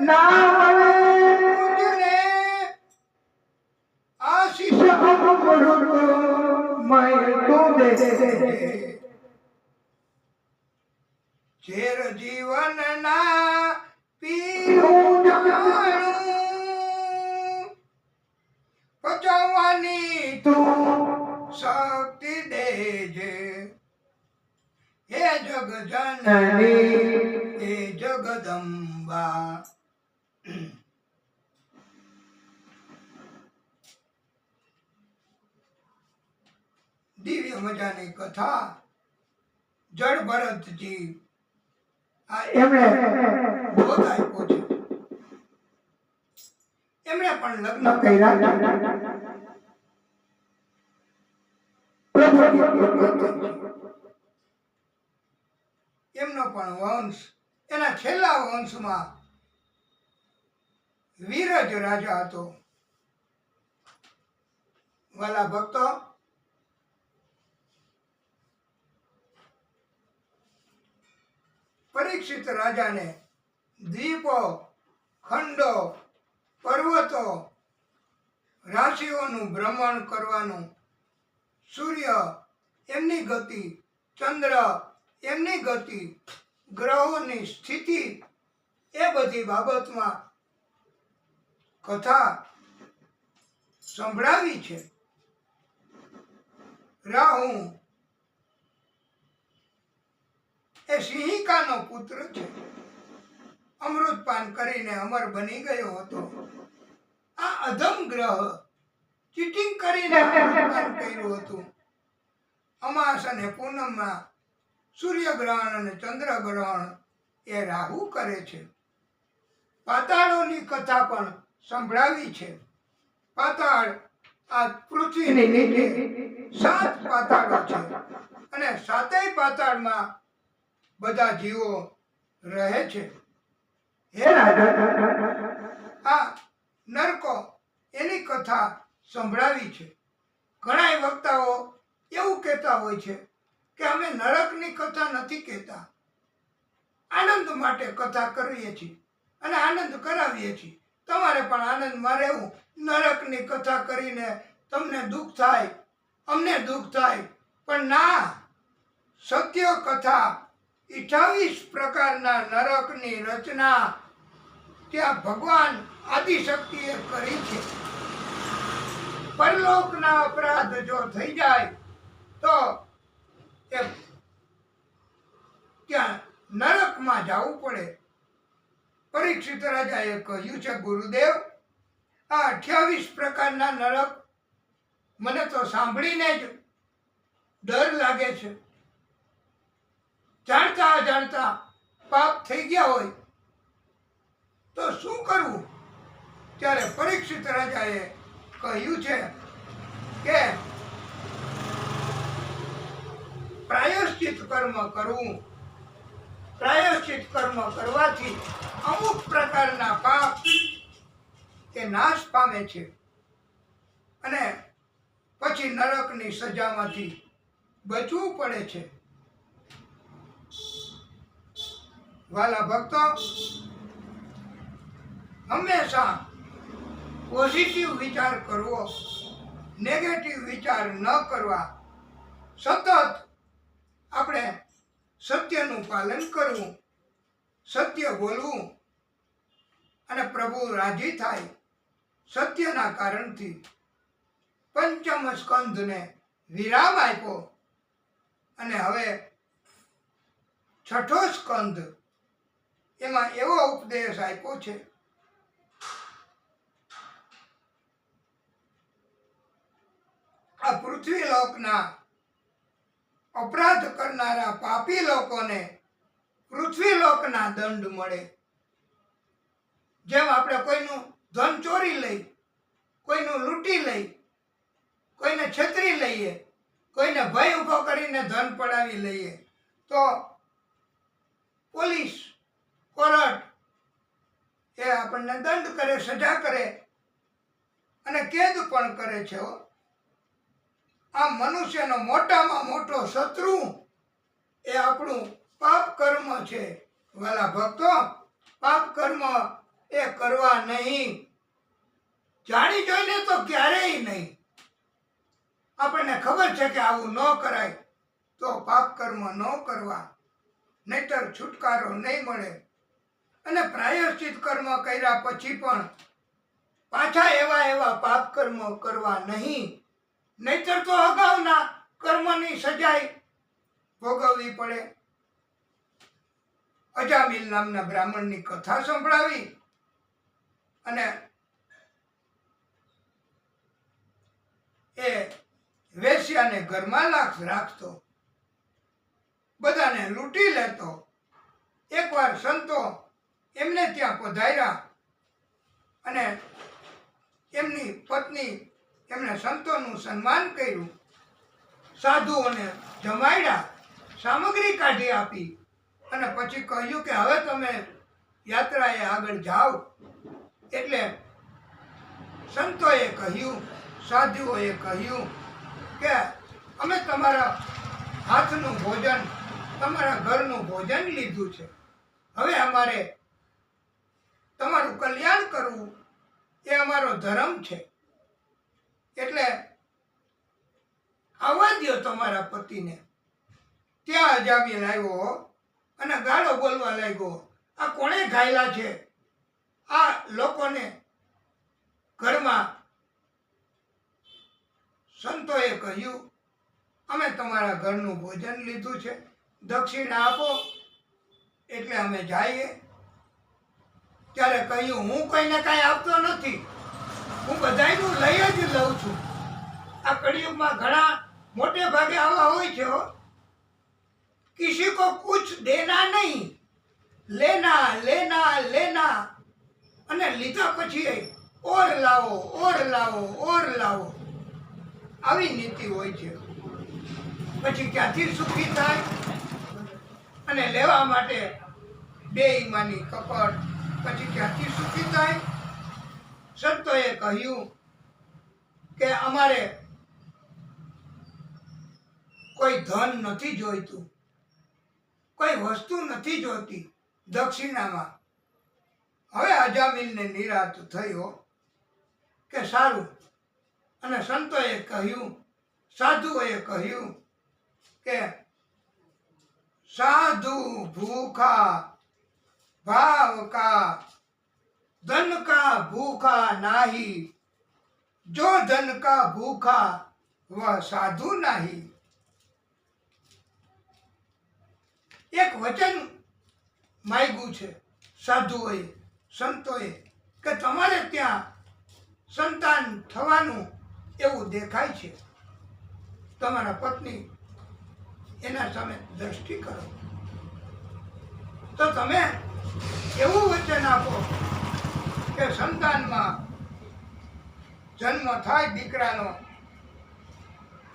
નામ આશીષ અમૃત મય તું દે, ચેર જીવન ના પીરું જાણું, પચાવવાની તું શક્તિ દેજે. હે જગજનની, હે જગદંબા. દિવ્ય મજાની કથા જળ ભરતજી એમણે બોધ આપ્યો છે. એમણે પણ લગ્ન કર્યા, એમનો પણ વંશ, એના છેલ્લા વંશમાં વીરજ રાજા હતો. વાલા ભક્તો, પરીક્ષિત રાજાને દ્વીપો, ખંડો, પર્વતો, રાશિઓનું ભ્રમણ કરવાનું, સૂર્ય એમની ગતિ, ચંદ્ર એમની ગતિ, ગ્રહોની સ્થિતિ, એ બધી બાબતમાં કથા સંભળાવી છે. રાહુ એ સિંહિકાનો પુત્ર છે, અમૃતપાન કરીને અમર બની ગયો હતો. આ અધમ ગ્રહ ચીટિંગ કરીને અમૃતપાન કર્યું હતું. અમાસ અને પૂનમમાં સૂર્યગ્રહણ અને ચંદ્રગ્રહણ એ રાહુ કરે છે. પાતાળોની કથા પણ સંભળાવી છે. પાતાળ આ પૃથ્વીની નીચે 7 પાતાળો છે, અને 7 પાતાળમાં બધા જીવો રહે છે. હે રાજા, આ નરકો એની કથા સંભળાવી છે. ઘણા વક્તાઓ એવું કહેતા હોય છે કે અમે નરકની કથા નથી કહેતા, આનંદ માટે કથા કરીએ છીએ. અને આનંદ કરાવીએ છીએ. તમારે પણ આનંદમાં રહેવું. નરકની કથા કરીને તમને દુઃખ થાય, અમને દુઃખ થાય, પણ ના, સત્ય કથા 28 પ્રકારના નરકની રચના ત્યાં ભગવાન આદિશક્તિએ કરી છે. પરલોકના અપરાધ જો થઈ જાય તો એ ત્યાં નરકમાં જવું પડે. પરીક્ષિત રાજાએ કહ્યું છે, ગુરુદેવ, આ 28 પ્રકારના નરક મને તો સાંભળીને જ ડર લાગે છે. જાણતા અજાણતા પાપ થઈ ગયા હોય તો શું કરવું? ત્યારે પરીક્ષિત રાજાએ કહ્યું છે કે પ્રાયશ્ચિત કર્મ કરવું. પ્રાયશ્ચિત કર્મ કરવાથી અમુક પ્રકારના પાપ એ નાશ પામે છે અને પછી નરકની સજામાંથી બચવું પડે છે. વાલા ભક્તો, હંમેશા પોઝિટિવ વિચાર કરવો, નેગેટિવ વિચાર ન કરવા. સતત આપણે સત્યનું પાલન કરવું, સત્ય બોલવું, અને પ્રભુ રાજી થાય સત્યના કારણથી. પંચમ સ્કંધને વિરામ આપ્યો અને હવે છઠ્ઠો સ્કંધ, એમાં એવો ઉપદેશ આપ્યો છે આ પૃથ્વી લોકના અપરાધ કરનારા પાપી લોકોને પૃથ્વી લોકના દંડ મળે. જેમ આપણે કોઈનું ધન ચોરી લઈ, કોઈનું લૂંટી લઈ, કોઈને છેતરી લઈએ, કોઈને ભય ઊભો કરીને ધન પડાવી લઈએ, તો પોલીસ કોર્ટ એ આપણને દંડ કરે, સજા કરે અને કેદ પણ કરે છે. આ મનુષ્યનો મોટામાં મોટો શત્રુ એ આપણું પાપ કર્મ છે. વાલા ભક્તો, પાપ કર્મ એ કરવા નહીં. જાણી જોઈને તો ક્યારેય નહીં. આપણને ખબર છે કે આવું ન કરાય તો પાપ કર્મ ન કરવા, નહીતર છુટકારો નહીં મળે. અને પ્રાયશ્ચિત કર્મ કર્યા પછી પણ પાછા એવા પાપ કર્મ કરવા નહીં, નહીતર તો અગાઉના કર્મની સજાઈ ભોગવવી પડે. અજામિલ નામના બ્રાહ્મણની કથા સંભળાવી અને એ વેશ્યાને ઘરમાં રાખતો, બધાને લૂંટી લેતો. એકવાર સંતો એમને ત્યાં પધાર્યા અને એમની પત્ની એમણે સંતોનું સન્માન કર્યું, સાધુઓને જમાડ્યા, સામગ્રી કાઢી આપી અને પછી કહ્યું કે હવે તમે યાત્રાએ આગળ જાઓ. એટલે સંતોએ કહ્યું, સાધુઓએ કહ્યું કે અમે તમારા હાથનું ભોજન, તમારા ઘરનું ભોજન લીધું છે, હવે અમારે તમારું કલ્યાણ કરવું એ અમારો ધર્મ છે. એટલે આવવા દો તમારા પતિને. ત્યાં અજામિલ આવ્યો અને ગાળો બોલવા લાગ્યો, આ કોણે ઘાયલા છે? આ લોકોને ઘરમાં. સંતોએ કહ્યું, અમે તમારા ઘરનું ભોજન લીધું છે, દક્ષિણા આપો એટલે અમે જઈએ. ત્યારે કહ્યું, હું કોઈને કાંઈ આપતો નથી, હું બધાયનું લઈ જ લઉં છું. આ કળિયુગમાં ઘણા મોટે ભાગે આવા હોય છે, કિસી કો કુછ દેના નહીં, લેના લેના લેના, અને લીધા પછી ઓર લાવો ઓર લાવો ઓર લાવો, આવી નીતિ હોય છે. પછી ક્યાંથી સુખી થાય? અને લેવા માટે બેઈમાની કપટ, પછી ક્યાંથી સુખી થાય? સંતોએ કહ્યું કે અમારે કોઈ ધન નથી જોઈતું, કોઈ વસ્તુ નથી જોઈતી દક્ષિણામાં, હવે અજામિલને નિરાત થયો કે સારું. અને સંતોએ કહ્યું, સાધુઓએ કહ્યું કે साधु भूखा भाव का धन का भूखा नाही, जो धन का भूखा वह साधु नाही. એક વચન માંગ્યું છે સાધુઓએ, સંતોએ કે તમારે ત્યાં સંતાન થવાનું એવું દેખાય છે, તમારા પત્ની એના સામે દ્રષ્ટિ કરો તો તમે એવું વચન આપો કે સંતાનમાં જન્મ થાય દીકરાનો,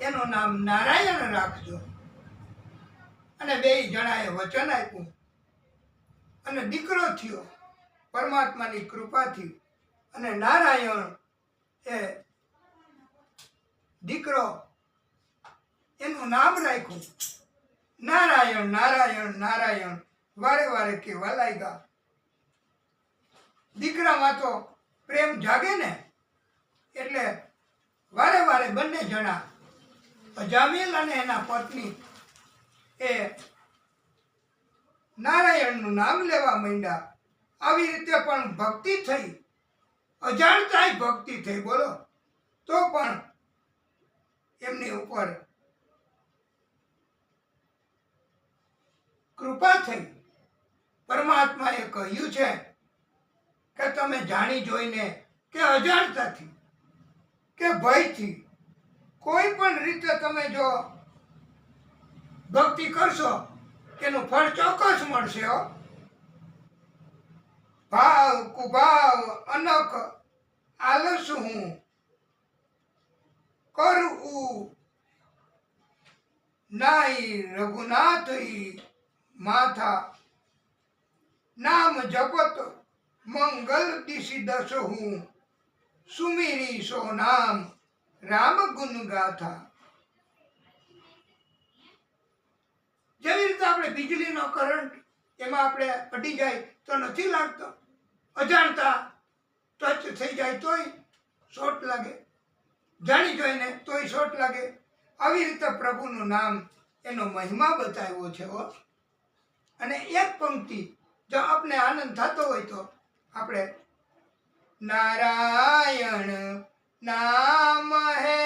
એનું નામ નારાયણ રાખજો. અને બેય જણાએ વચન આપ્યું અને દીકરો થયો પરમાત્માની કૃપાથી. અને નારાયણ એ દીકરો એનું નામ રાખ્યું નારાયણ. નારાયણ નારાયણ વારે વારે કહેવા લાગ્યા. દીકરામાં તો પ્રેમ જાગે ને, એટલે વારે વારે બંને જણા અજામિલ અને એના પત્ની એ નારાયણનું નામ લેવા માંડ્યા. આવી રીતે પણ ભક્તિ થઈ, અજાણતાય ભક્તિ થઈ. બોલો, તો પણ એમની ઉપર કૃપા થઈ. પરમાત્માએ કહ્યું છે કે તમે જાણી જોઈને કે અજાણતાથી કે ભયથી કોઈ પણ રીતે તમે જો ભક્તિ કરશો એનું ફળ ચોક્કસ મળશે. ભાવ કુભાવ અનક આલસ હું કરું નાઈ રઘુનાથ માથા, નામ જપત મંગલ દિશી દસ હું સુમીરી સો નામ રામ ગુણ ગાથા. જેવી રીતે આપણે વીજળીનો કરંટ એમાં આપણે પડી જાય તો નથી લાગતો, અજાણતા ટચ થઈ જાય તોય શોટ લાગે, જાણી જોઈને તોય શોટ લાગે. આવી રીતે પ્રભુનું નામ એનો મહિમા બતાવ્યો છે. અને એક પંક્તિ જો આપણે આનંદ થતો હોય તો આપણે નારાયણ નામ હે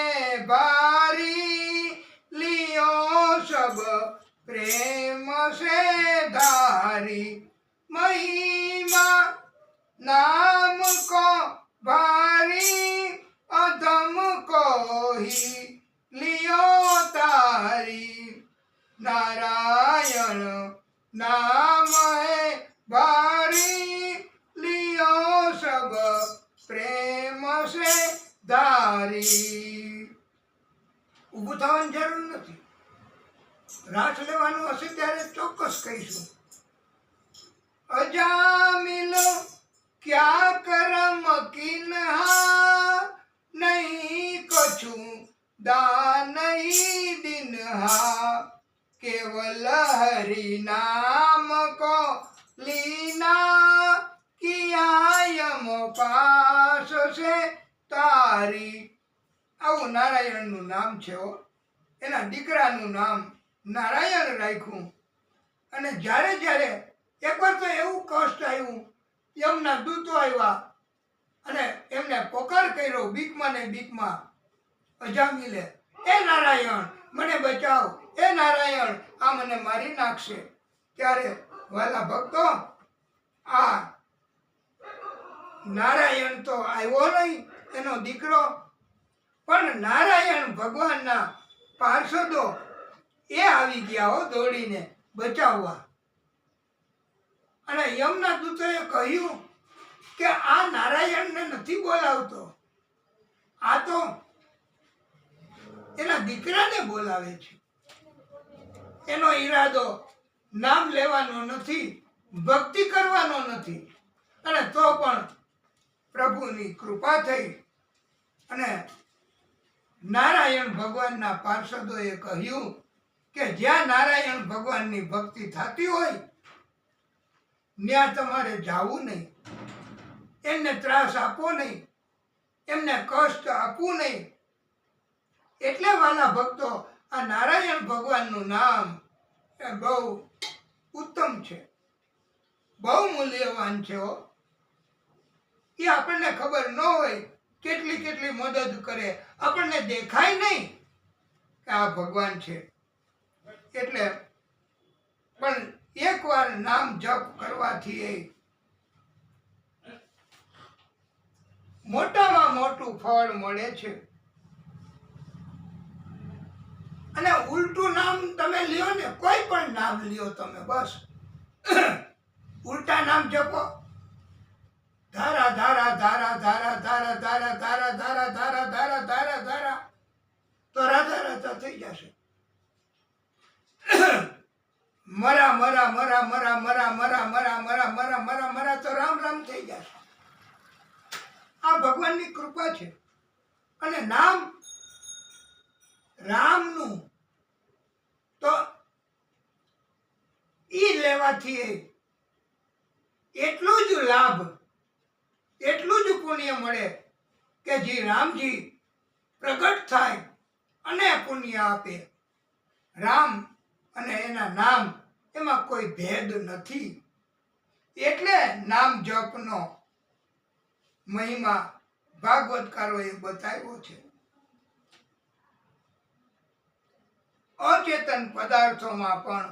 ભારી લિયો સબ પ્રેમ સે ધારી, મહિમા નામ કો ભારી અધમ को ही लियो तारी. नारायण नाम है भारी लियो सब प्रेम से धारी. ઊભું થવાની જરૂર નથી, રાસ લેવાનું હશે ત્યારે ચોક્કસ કહીશું. અજામિલ क्या करम किन्हा नहीं कछु दान ही दिनहा, केवल हरि नाम को लीना किया यम पास से तारी. આવું નારાયણનું નામ છે. એના દીકરાનું નામ નારાયણ રાખ્યું. અને જ્યારે જ્યારે એકવાર તો એવું કષ્ટ આવ્યું, યમના દૂતો આવ્યા અને એમને પોકાર કર્યો બીકમાં ને બીકમાં. અજામિલે, એ નારાયણ મને બચાવ, એ નારાયણ આ મને મારી નાખશે. ત્યારે વાલા ભક્તો, આ નારાયણ તો આવ્યો નહીં, એનો દીકરો, પણ નારાયણ ભગવાનના પાર્ષદો એ આવી ગયા દોડીને બચાવવા. અને યમના દૂતોએ કહ્યું કે આ નારાયણને નથી બોલાવતો, આ તો એના દીકરાને બોલાવે છે. એનો ઈરાદો નામ લેવાનો નથી, ભક્તિ કરવાનો નથી. અને તો પણ પ્રભુની કૃપા થઈ અને નારાયણ ભગવાનના પાર્ષદોએ કહ્યું કે જ્યાં નારાયણ ભગવાનની ભક્તિ થતી હોય ત્યાં તમારે જાવું નહીં. એમને ત્રાસ આપવો નહીં, એમને કષ્ટ આપવું નહીં. એટલે વાલા ભક્તો, આ નારાયણ ભગવાનનું નામ એ બહુ ઉત્તમ છે, બહુ મૂલ્યવાન છે. એ આપણને ખબર ન હોય કેટલી કેટલી મદદ કરે, આપણને દેખાય નહીં કે આ ભગવાન છે. એટલે પણ એકવાર નામ જપ કરવાથી એ મોટામાં મોટું ફળ મળે છે. અને ઉલટું નામ તમે લ્યો ને, કોઈ પણ નામ લ્યો તમે, બસ ઉલટા નામ જપો, ધારા ધારા ધારા ધારા ધારા ધારા ધારા ધારા ધારા ધારા ધારા ધારા, તો રાધા રાધા થઈ જશે. મરા મરા મરા મરા મરા મરા મરા મરા મરા મરા મરા તો રામ રામ થઈ જશે. આ ભગવાનની કૃપા છે. અને નામ રામનું તો ઈ લેવાથી એટલું જ લાભ, એટલું જ પુણ્ય મળે કે જે રામજી પ્રગટ થાય અને પુણ્ય આપે. રામ અને એના નામ એમાં કોઈ ભેદ નથી. એટલે નામ જપનો મહિમા ભાગવતકારોએ બતાવ્યો છે. અચેતન પદાર્થોમાં પણ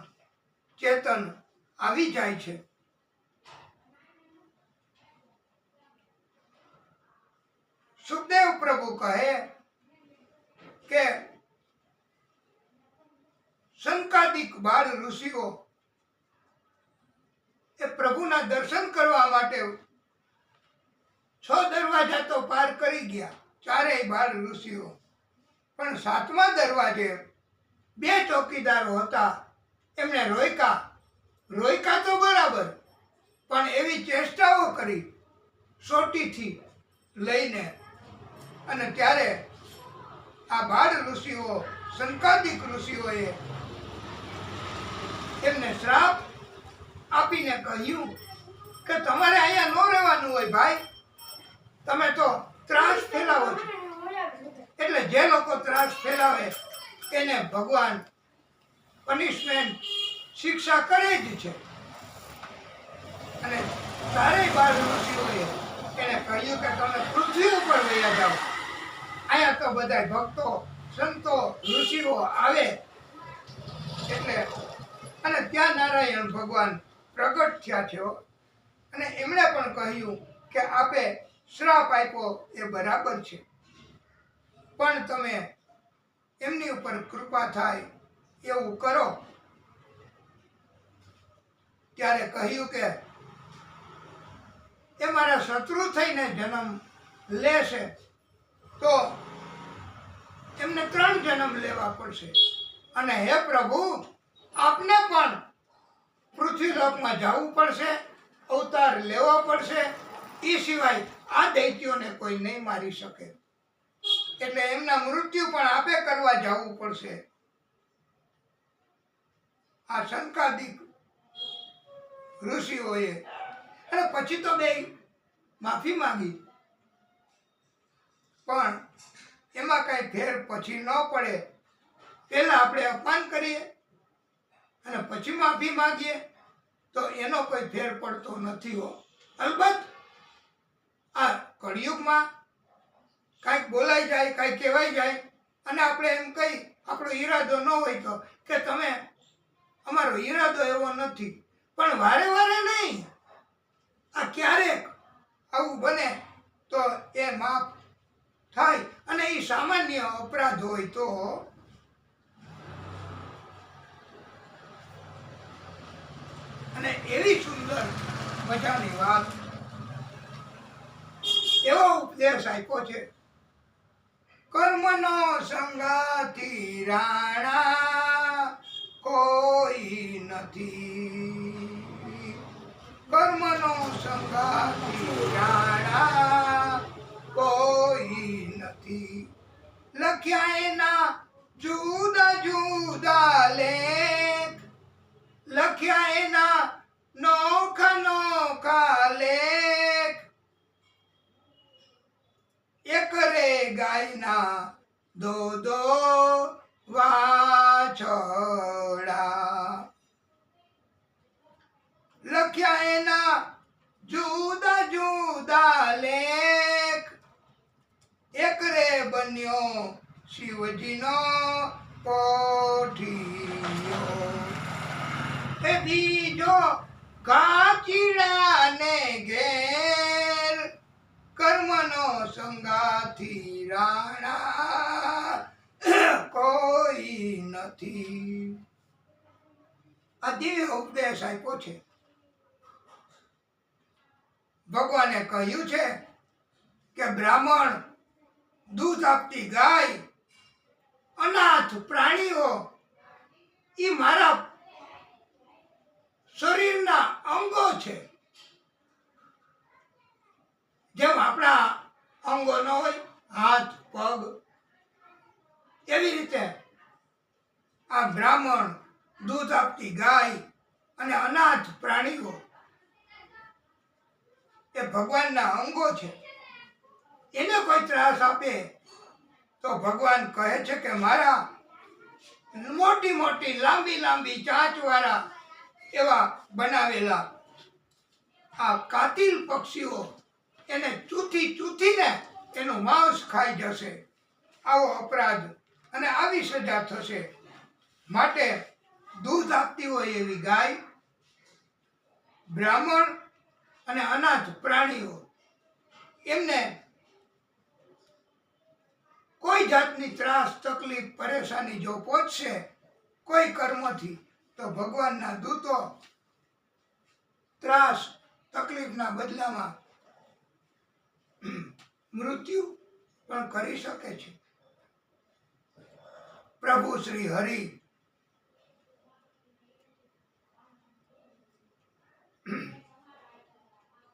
ચેતન આવી જાય છે. સુખદેવ પ્રભુ કહે કે શંકાદિક બાળ ઋષિઓ એ પ્રભુના દર્શન કરવા માટે 6 દરવાજા તો પાર કરી ગયા, ચારેય બાળ ઋષિઓ. પણ 7મા દરવાજે 2 ચોકીદારો હતા, એમણે રોયકા તો બરાબર, પણ એવી ચેષ્ટાઓ કરી સોટીથી લઈને. અને ત્યારે આ બાળ ઋષિઓ, શંકાદિક ઋષિઓએ એમને શ્રાપ આપીને કહ્યું કે તમારે અહીંયા ન રહેવાનું હોય ભાઈ, તમે તો ત્રાસ ફેલાવો છો. એટલે જે લોકો ત્રાસ ફેલાવે એને ભગવાન પનિશમેન્ટ, શિક્ષા કરે જ છે. અને ચારેય બાળ ઋષિઓએ એને કહ્યું કે તમે પૃથ્વી ઉપર વયા જાઓ. અહીંયા તો બધા ભક્તો, સંતો, ઋષિઓ આવે. એટલે અને ત્યાં નારાયણ ભગવાન પ્રગટ થયા છે. અને એમણે પણ કહ્યું કે આપે શ્રાપ આપ્યો એ બરાબર છે, પણ તમે એમની ઉપર કૃપા થાય એવું કરો. ત્યારે કહ્યું કે એ મારા શત્રુ થઈને જન્મ લેશે તો એમને 3 જન્મ લેવા પડશે. અને હે પ્રભુ, આપને પણ પૃથ્વીલોકમાં જવું પડશે, અવતાર લેવો પડશે. એ સિવાય આ દૈત્યોને કોઈ નહીં મારી શકે. એટલે એમના મૃત્યુ પણ આપે કરવા જવું પડશે. આ શંકાદિક ઋષિઓએ અને પછી તો 2 માફી માંગી, પણ એમાં કઈ ફેર પછી ન પડે. પહેલા આપણે અપમાન કરીએ અને પછી માફી માંગીએ તો એનો કોઈ ફેર પડતો નથી હો. અલબત્ત આ કળિયુગમાં કાંઈક બોલાઈ જાય, કાંઈ કહેવાય જાય અને આપણે એમ કહી, આપણો ઈરાદો ન હોય તો કે તમે, અમારો ઈરાદો એવો નથી, પણ વારે વારે નહીં, આ ક્યારેક આવું બને તો એ માફ થાય. અને એ સામાન્ય અપરાધ હોય તો. અને એવી સુંદર મજાની વાત, એવો ઉપદેશ આપ્યો છે, કર્મનો સંગાથી રાણા કોઈ નથી. કર્મનો સંગાથી રાણા કોઈ નથી. લખ્યા એના જુદા જુદા લેખ, લખ્યા એના નોખા નોખા લેખ. ગાયના દો વાછડા. લખ્યા એના જુદા જુદા લેખ, એક રે બન્યો શિવજીનો પોઠિયો. એ બીજો કાચીડા ને ઘેર, કર્મનો સંગાથી રાણા કોઈ નથી. આ દિવ્ય ઉપદેશ આપ્યો છે. ભગવાને કહ્યું છે કે બ્રાહ્મણ, દૂધ આપતી ગાય, અનાથ પ્રાણીઓ એ મારા શરીરના અંગો છે. જેમ આપણા અંગો ન હોય, હાથ પગ, એવી રીતે આ બ્રાહ્મણ, દૂધ આપતી ગાય અને અનાથ પ્રાણીઓ એ ભગવાનના અંગો છે. એને કોઈ ત્રાસ આપે તો ભગવાન કહે છે કે મારા મોટી મોટી લાંબી લાંબી ચાંચવાળા એવા બનાવેલા આ કાતિલ પક્ષીઓ એને ચૂથીને એનું માંસ ખાઈ જશે. આવો અપરાધ અને આવી સજા થશે. માટે દૂધ આપતી હોય એવી ગાય, બ્રાહ્મણ અને અનાથ પ્રાણીઓ, એમને કોઈ જાતની ત્રાસ, તકલીફ, પરેશાની જો પહોંચશે કોઈ કર્મથી, તો ભગવાનના દૂતો ત્રાસ, તકલીફના બદલામાં મૃત્યુ પણ કરી શકે છે. પ્રભુ શ્રી હરિ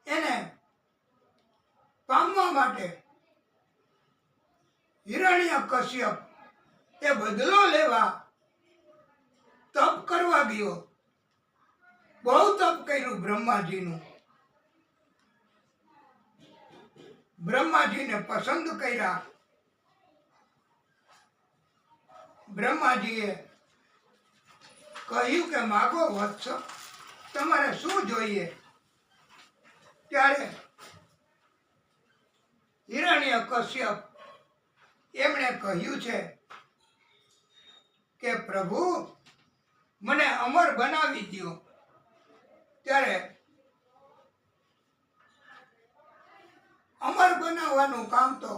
એને પામવા માટે હિરણ્યકશ્યપ એ બદલો લેવા તપ કરવા ગયો. બહુ તપ કર્યું બ્રહ્માજીનું. બ્રહ્માજીને પસંદ કર્યા. બ્રહ્માજીએ કહ્યું કે માગો વત્સ, તમારે શું જોઈએ? ત્યારે હિરણ્યકશ્યપ એમણે કહ્યું છે કે પ્રભુ, મને અમર બનાવી દો. ત્યારે અમર બનાવવાનું કામ તો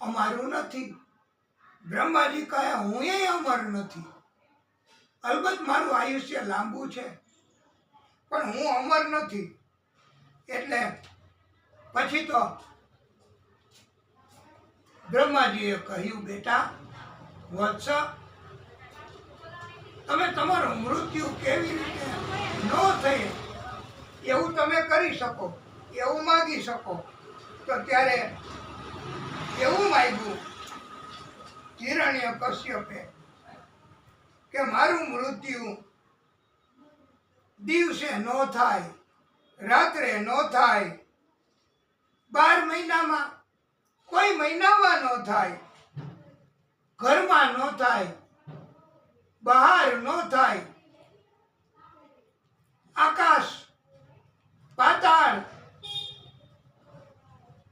અમારું નથી. બ્રહ્માજી કહે હું એ અમર નથી. અલબત્ત મારું આયુષ્ય લાંબુ છે, પણ હું અમર નથી. એટલે પછી તો બ્રહ્માજીએ કહ્યું, બેટા વત્સ, તમે તમારું મૃત્યુ કેવી રીતે ન થાય એવું તમે કરી શકો, એવું માગી શકો. તો ત્યારે એવું માગ્યું હિરણ્યકશ્યપે કે મારું મૃત્યુ દિવસે ન થાય, રાત્રે ન થાય, 12 મહિનામાં કોઈ મહિનામાં ન થાય, ઘરમાં ન થાય, બહાર ન થાય, આકાશ, પાતાળ,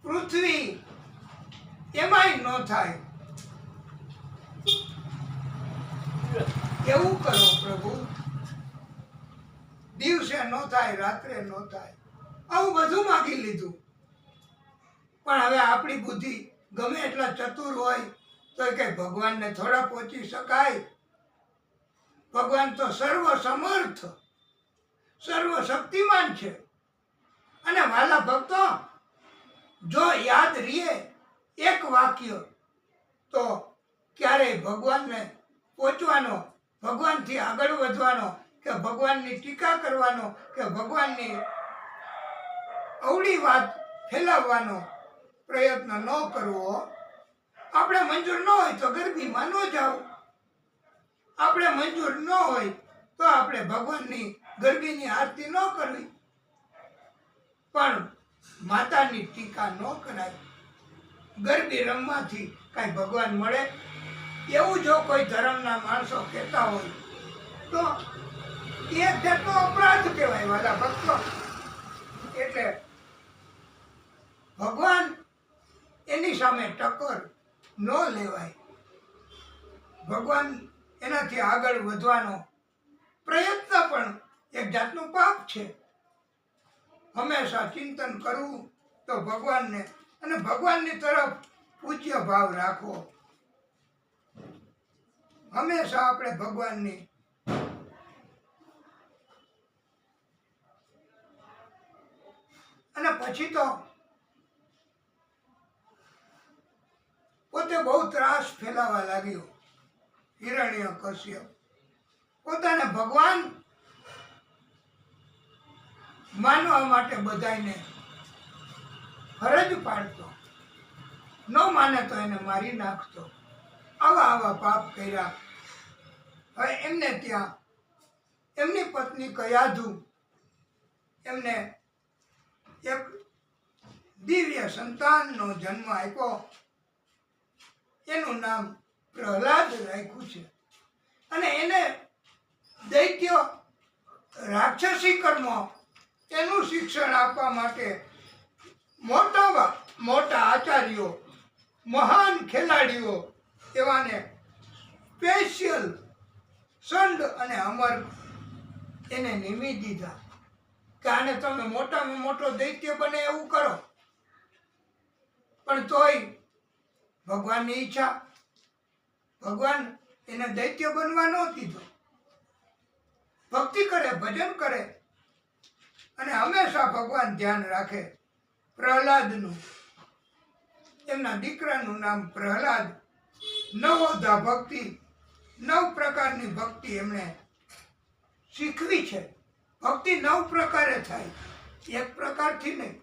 પૃથ્વી એમાંય ન થાય. એવું કરો પ્રભુ. દિવસે ન થાય, રાત્રે ન થાય. આવું બધું માગી લીધું. પણ હવે આપણી બુદ્ધિ ગમે એટલા ચતુર હોય તો કઈ ભગવાનને થોડા પહોંચી શકાય? ભગવાન તો સર્વ સમર્થ, સર્વ શક્તિમાન છે. અને વાલા ભક્તો, જો યાદ રહીએ એક વાક્ય, તો ક્યારેય ભગવાનને પહોંચવાનો, ભગવાનથી આગળ વધવાનો, કે ભગવાનની ટીકા કરવાનો, કે ભગવાનની અવળી વાત ફેલાવવાનો પ્રયત્ન ન કરવો. આપણે મંજૂર ન હોય તો ગરબીમાં ન જાઓ. આપણે મંજૂર ન હોય તો આપણે ભગવાનની ગરબીની આરતી ન કરવી. પણ માતાની ટીકા ન કરાય. ગરબી રમવાથી કાંઈ ભગવાન મળે? એવું જો કોઈ ધર્મના માણસો કહેતા હોય તો એ જાતનો અપરાધ કહેવાય વાલા ભક્તો. એટલે ભગવાન એની સામે ટક્કર ન લેવાય. ભગવાન એનાથી આગળ વધવાનો પ્રયત્ન પણ એક જાતનું પાપ છે. હંમેશા ચિંતન કરવું તો ભગવાનને અને ભગવાનની તરફ પૂજ્ય ભાવ રાખવો. હંમેશા આપણે ભગવાનની અને પછી તો પોતે બહુ ત્રાસ ફેલાવા લાગ્યો. હિરણ્યકશ્યપ પોતાને ભગવાન માનવા માટે બધાને ફરજ પાડતો, ન માને તો એને મારી નાખતો. આવા પાપ કર્યા. હવે એમને ત્યાં એમની પત્ની કયાધુ એમને એક દિવ્ય સંતાનનો જન્મ આપ્યો. એનું નામ પ્રહલાદ રાખ્યું છે. અને એને દૈત્ય રાક્ષસી કર્મ એનું શિક્ષણ આપવા માટે મોટા આચાર્યો, મહાન ખેલાડીઓ એવાને સ્પેશિયલ સંડ અને અમર એને નિમી દીધા કે આને તમે મોટામાં મોટો દૈત્ય બને એવું કરો. પણ તોય ભગવાનની ઈચ્છા, ભગવાન એને દૈત્ય બનવા ન દીધો. ભક્તિ કરે, ભજન કરે અને હંમેશા ભગવાન ધ્યાન રાખે. પ્રહલાદનું, એમના દીકરાનું નામ પ્રહલાદ. નવોધા ભક્તિ, 9 પ્રકારની ભક્તિ એમણે શીખવી છે. ભક્તિ 9 પ્રકારે થાય, એક પ્રકારથી નહીં,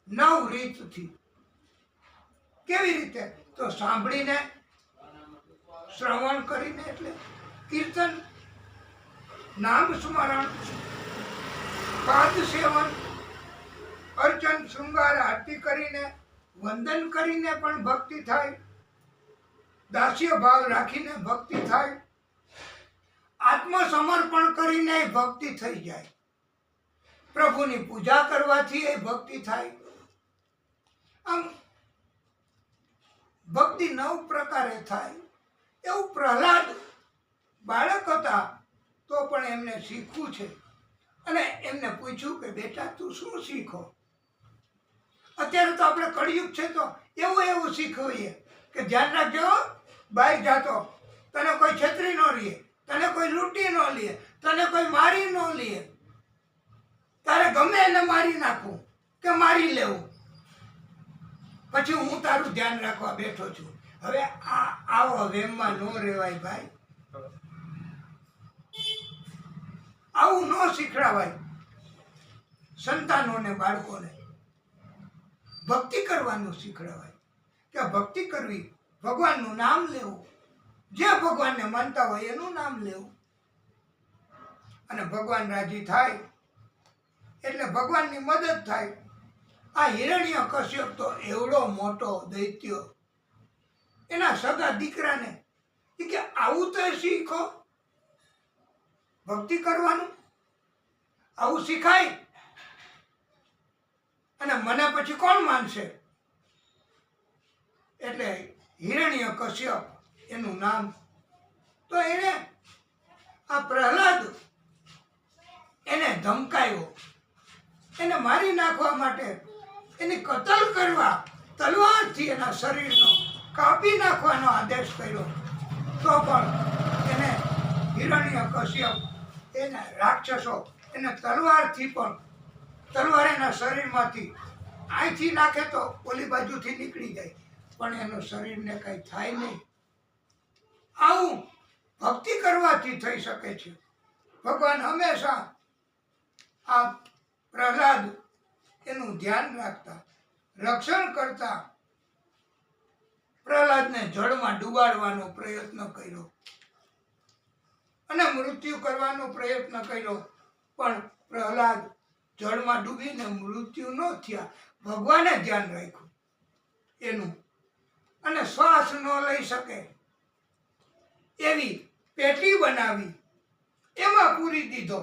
9 રીતથી. કેવી રીતે? તો સાંભળીને, શ્રવણ કરીને એટલે કીર્તન, નામ સ્મરણ, પાદ સેવન, અર્ચન, શૃંગાર, આરતી કરીને, વંદન કરીને પણ ભક્તિ થાય. દાસ્ય ભાવ રાખીને ભક્તિ થાય. આત્મસમર્પણ કરીને ભક્તિ થઈ જાય. પ્રભુની પૂજા કરવાથી એ ભક્તિ થાય. આમ ભક્તિ 9 પ્રકારે થાય. એવું પ્રહલાદ બાળક હતા તો પણ એમને શીખવું છે. અને એમને પૂછ્યું કે બેટા તું શું શીખો? અત્યારે તો આપણે કળિયુગ છે તો એવું શીખવીએ કે ધ્યાન રાખજો, બહાર જાતો તને કોઈ છેતરી ન લે, તને કોઈ લૂંટી ન લે, તને કોઈ મારી ન લે. તારે ગમે એને મારી નાખવું કે મારી લેવું, પછી હું તારું ધ્યાન રાખવા બેઠો છું. હવે આવો વેમમાં ન રહેવાય ભાઈ. આવું ન શીખડાવાય સંતાનોને, બાળકોને. ભક્તિ કરવાનું શીખડાવાય કે ભક્તિ કરવી, ભગવાનનું નામ લેવું, જે ભગવાનને માનતા હોય એનું નામ લેવું. અને ભગવાન રાજી થાય એટલે ભગવાનની મદદ થાય. આ હિરણ્યકશ્યપ તો એવડો મોટો દૈત્ય, એના સગા દીકરાને કે આવું તો શીખો, ભક્તિ કરવાનું આવું શીખાય. અને મને પછી કોણ માનશે? એટલે હિરણ્યકશ્યપ એનું નામ. તો એને આ પ્રહલાદ એને ધમકાયો, એને મારી નાખવા માટે, એની કતલ કરવા તલવારથી એના શરીરનો કાપી નાખવાનો આદેશ કર્યો. તો પણ એને હિરણ્યકશ્યપ, એના રાક્ષસો એને તલવારથી પણ, તલવાર એના શરીરમાંથી અહીંથી નાખે તો ઓલી બાજુથી નીકળી જાય, પણ એનું શરીરને કંઈ થાય નહીં. આવું ભક્તિ કરવાથી થઈ શકે છે. ભગવાન હંમેશા આ પ્રહલાદ એનું ધ્યાન રાખતા, રક્ષણ કરતા. પ્રહલાદને જળમાં ડુબાડવાનો પ્રયત્ન કર્યો અને મૃત્યુ કરવાનો પ્રયત્ન કર્યો, પણ પ્રહલાદ જળમાં ડૂબીને મૃત્યુ ન થયા. ભગવાને ધ્યાન રાખ્યું એનું. શ્વાસ ન લઈ શકે એવી પેટી બનાવી એમાં પૂરી દીધો.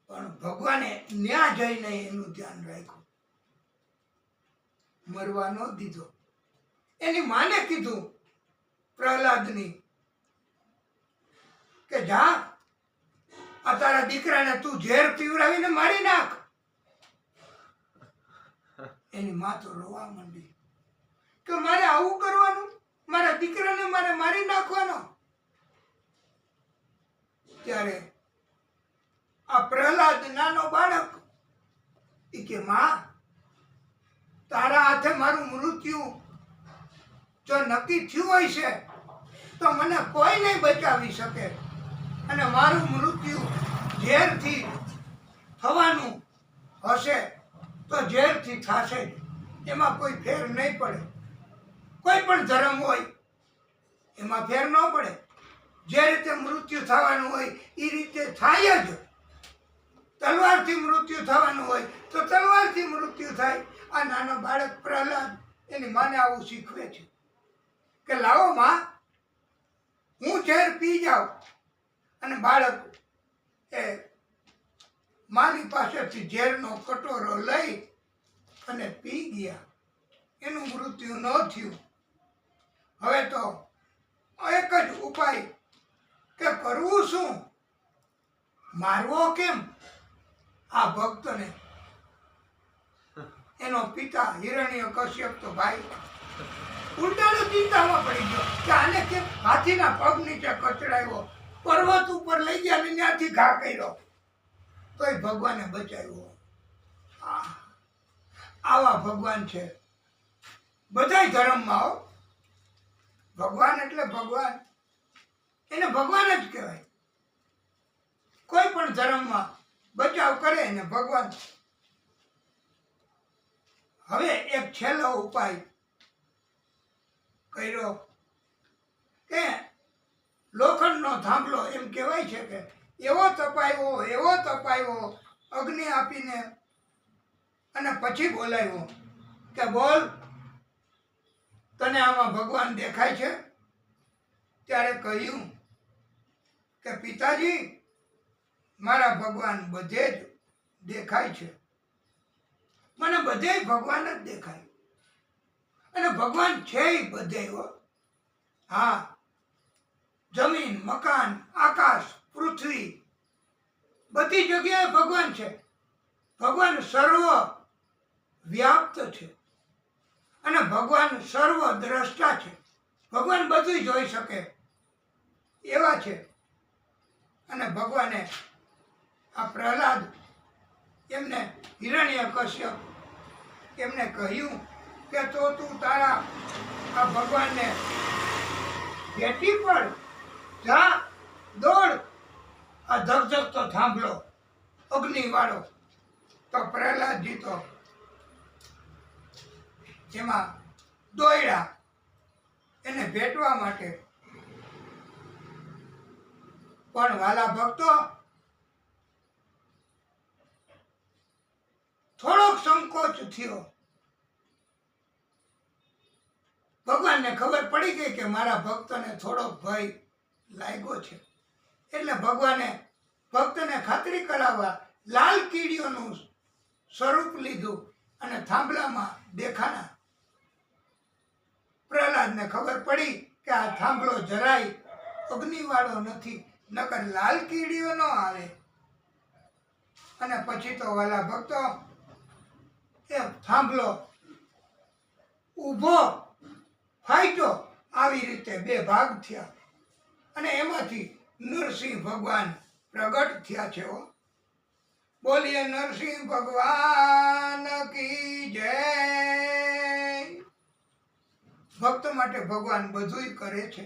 પણ ભગવાને ન્યા જઈને એનું ધ્યાન રાખ્યું, મરવા ન દીધો. એની માને કીધું પ્રહલાદની કે જા આ તારા દીકરાને તું ઝેર પીવડાવીને મારી નાખ. એની માં તો રોવા માંડી કે મારે આવું કરવાનું, મારા દીકરાને મારે મારી નાખવાનો. ત્યારે આ પ્રહલાદ નાનો બાળક ઈ કે માં, તારા હાથે મારું મૃત્યુ જો નક્કી થયું હોય છે તો મને કોઈ નહીં બચાવી શકે, અને મારું મૃત્યુ ઝેરથી થવાનું હશે તો ઝેરથી થશે જ, એમાં કોઈ ફેર નહીં પડે. કોઈ પણ ધર્મ હોય એમાં ફેર ન પડે. જે રીતે મૃત્યુ થવાનું હોય એ રીતે થાય જ. તલવારથી મૃત્યુ થવાનું હોય તો તલવારથી મૃત્યુ થાય. આ નાનો બાળક પ્રહલાદ એની માને આવું શીખવે છે કે લાવો માં, હું ઝેર પી જાઉં. અને બાળક એ માની પાસેથી ઝેરનો કટોરો લઈ અને પી ગયા. એનું મૃત્યુ ન થયું. હવે તો એક જ ઉપાય કે કરવું શું, મારવો કેમ આ ભક્તને. એનો પિતા હિરણ્યકશ્યપ તો ભાઈ ઉલટાનો ચિંતામાં પડી ગયો કે આને કેમ હાથીના પગ નીચે કચડાવ્યો, પર્વત ઉપર લઈ ગયા અને ત્યાંથી ઘા કર્યો, તોય ભગવાને બચાવ્યો. આવા ભગવાન છે બધાય ધર્મમાં. હો, ભગવાન એટલે ભગવાન, એને ભગવાન જ કહેવાય. કોઈ પણ ધર્મમાં બચાવ કરે એને ભગવાન. હવે એક છેલ્લો ઉપાય કર્યો કે લોખંડનો થાંભલો એમ કહેવાય છે કે એવો તપાયો અગ્નિ આપીને, અને પછી બોલાવ્યો કે બોલ, તને આમાં ભગવાન દેખાય છે? ત્યારે કહ્યું કે પિતાજી, મારા ભગવાન બધે જ દેખાય છે, મને બધે ભગવાન જ દેખાય. અને ભગવાન છે બધે. હા, જમીન, મકાન, આકાશ, પૃથ્વી, બધી જગ્યાએ ભગવાન છે. ભગવાન સર્વ વ્યાપ્ત છે અને ભગવાન સર્વ દ્રષ્ટા છે. ભગવાન બધું જોઈ શકે એવા છે. અને ભગવાને આ પ્રહલાદ એમને હિરણ્યકશ્યપ એમને કહ્યું કે તો તું તારા આ ભગવાનને ભેટી પડ, જા દોડ આ ધગધગતો થાંભલો અગ્નિવાળો. તો પ્રહલાદજી તો એમાં દોડ્યા એને ભેટવા માટે. પણ વાલા ભક્તો, થોડોક સંકોચ થયો. ભગવાનને ખબર પડી ગઈ કે મારા ભક્તને થોડોક ભય લાગ્યો છે, એટલે ભગવાને ભક્તને ખાતરી કરાવવા લાલ કીડીઓનું સ્વરૂપ લીધું અને થાંભલામાં દેખાણા. પ્રહલાદને ખબર પડી કે આ થાંભલો જરાય અગ્નિવાળો નથી, નકર લાલ કીડીઓ ન આવે. અને પછી તો વાલા ભક્તો એ થાંભલો ઊભો ફાટ્યો. આવી રીતે બે ભાગ થયા અને એમાંથી નરસિંહ ભગવાન પ્રગટ થયા છે. બોલીએ નરસિંહ ભગવાન કી જય. ભક્ત માટે ભગવાન બધુંય કરે છે.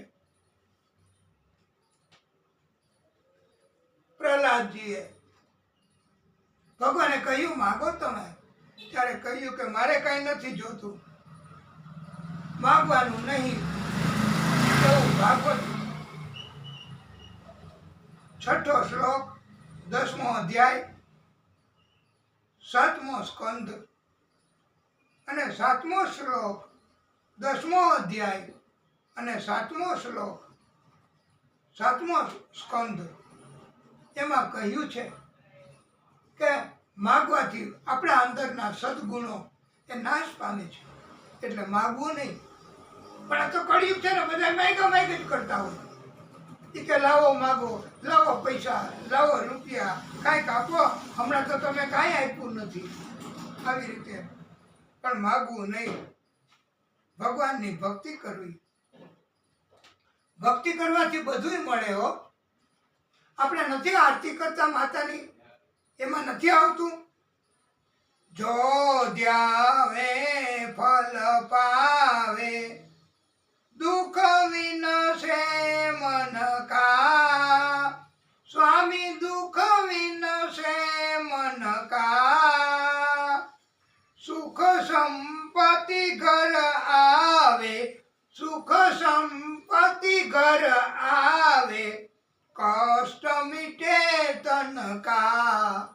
પ્રહલાદજીએ ભગવાને કહ્યું માગો તમે. ત્યારે કહ્યું કે મારે કઈ નથી જોતું, માગવાનું નહીં. એવું ભાગવત 6ઠો શ્લોક 10મો અધ્યાય 7મો સ્કંદ અને 7મો શ્લોક 10મો અધ્યાય અને 7મો શ્લોક 7મો સ્કંદ એમાં કહ્યું છે કે માગવાથી આપણા અંદરના સદગુણો એ નાશ પામે છે. એટલે માગવું નહીં. પણ આ તો કળિયુગ છે ને, બધા માગ જ કરતા હોય. એ કે લાવો માગો, લાવો પૈસા, લાવો રૂપિયા, કાંઈક આપો. હમણાં તો તમે કાંઈ આપ્યું નથી. આવી રીતે પણ માગવું નહીં. ભગવાનની ભક્તિ કરવી. ભક્તિ કરવાથી બધું મળે હો. આપણે નથી આરતી કરતા માતાની, એમાં નથી આવતું જો ધ્યાવે ફલ પાવે, દુઃખ વિનશે મન કા. સ્વામી દુઃખ વિનશે મન કા. સુખ સંપત્તિ ઘર આવે, સુખ સંપત્તિ ઘર આવે, કષ્ટ મીટે તન કા.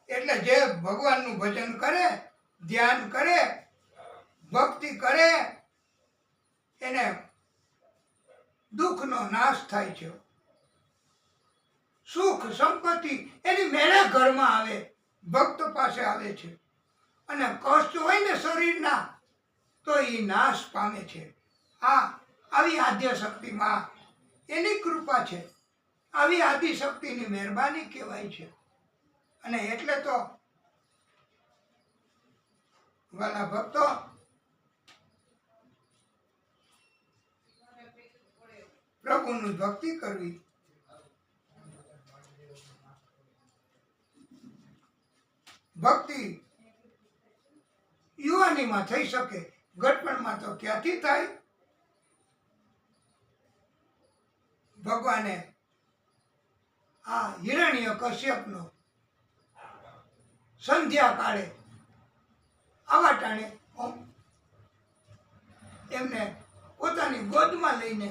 એટલે જે ભગવાનનું ભજન કરે, ધ્યાન કરે, ભક્તિ કરે, એને દુઃખનો નાશ થાય છે. સુખ સંપત્તિ એની મેળે ઘરમાં આવે, ભક્ત પાસે આવે છે. અને કષ્ટ હોય ને શરીરના તો એ નાશ પામે છે. આવી આદ્ય શક્તિમાં એની કૃપા છે. આવી આદિ શક્તિની મહેરબાની કહેવાય છે. અને એટલે તો વાલા ભક્તો, પ્રભુની ભક્તિ કરવી. ભક્તિ યુવાનીમાં થઈ શકે, ગટપણમાં તો ક્યાંથી થાય. ભગવાને આ હિરણ્ય કશ્યપનો સંધ્યા કાળે આવા ટાણે એમને પોતાની ગોદમાં લઈને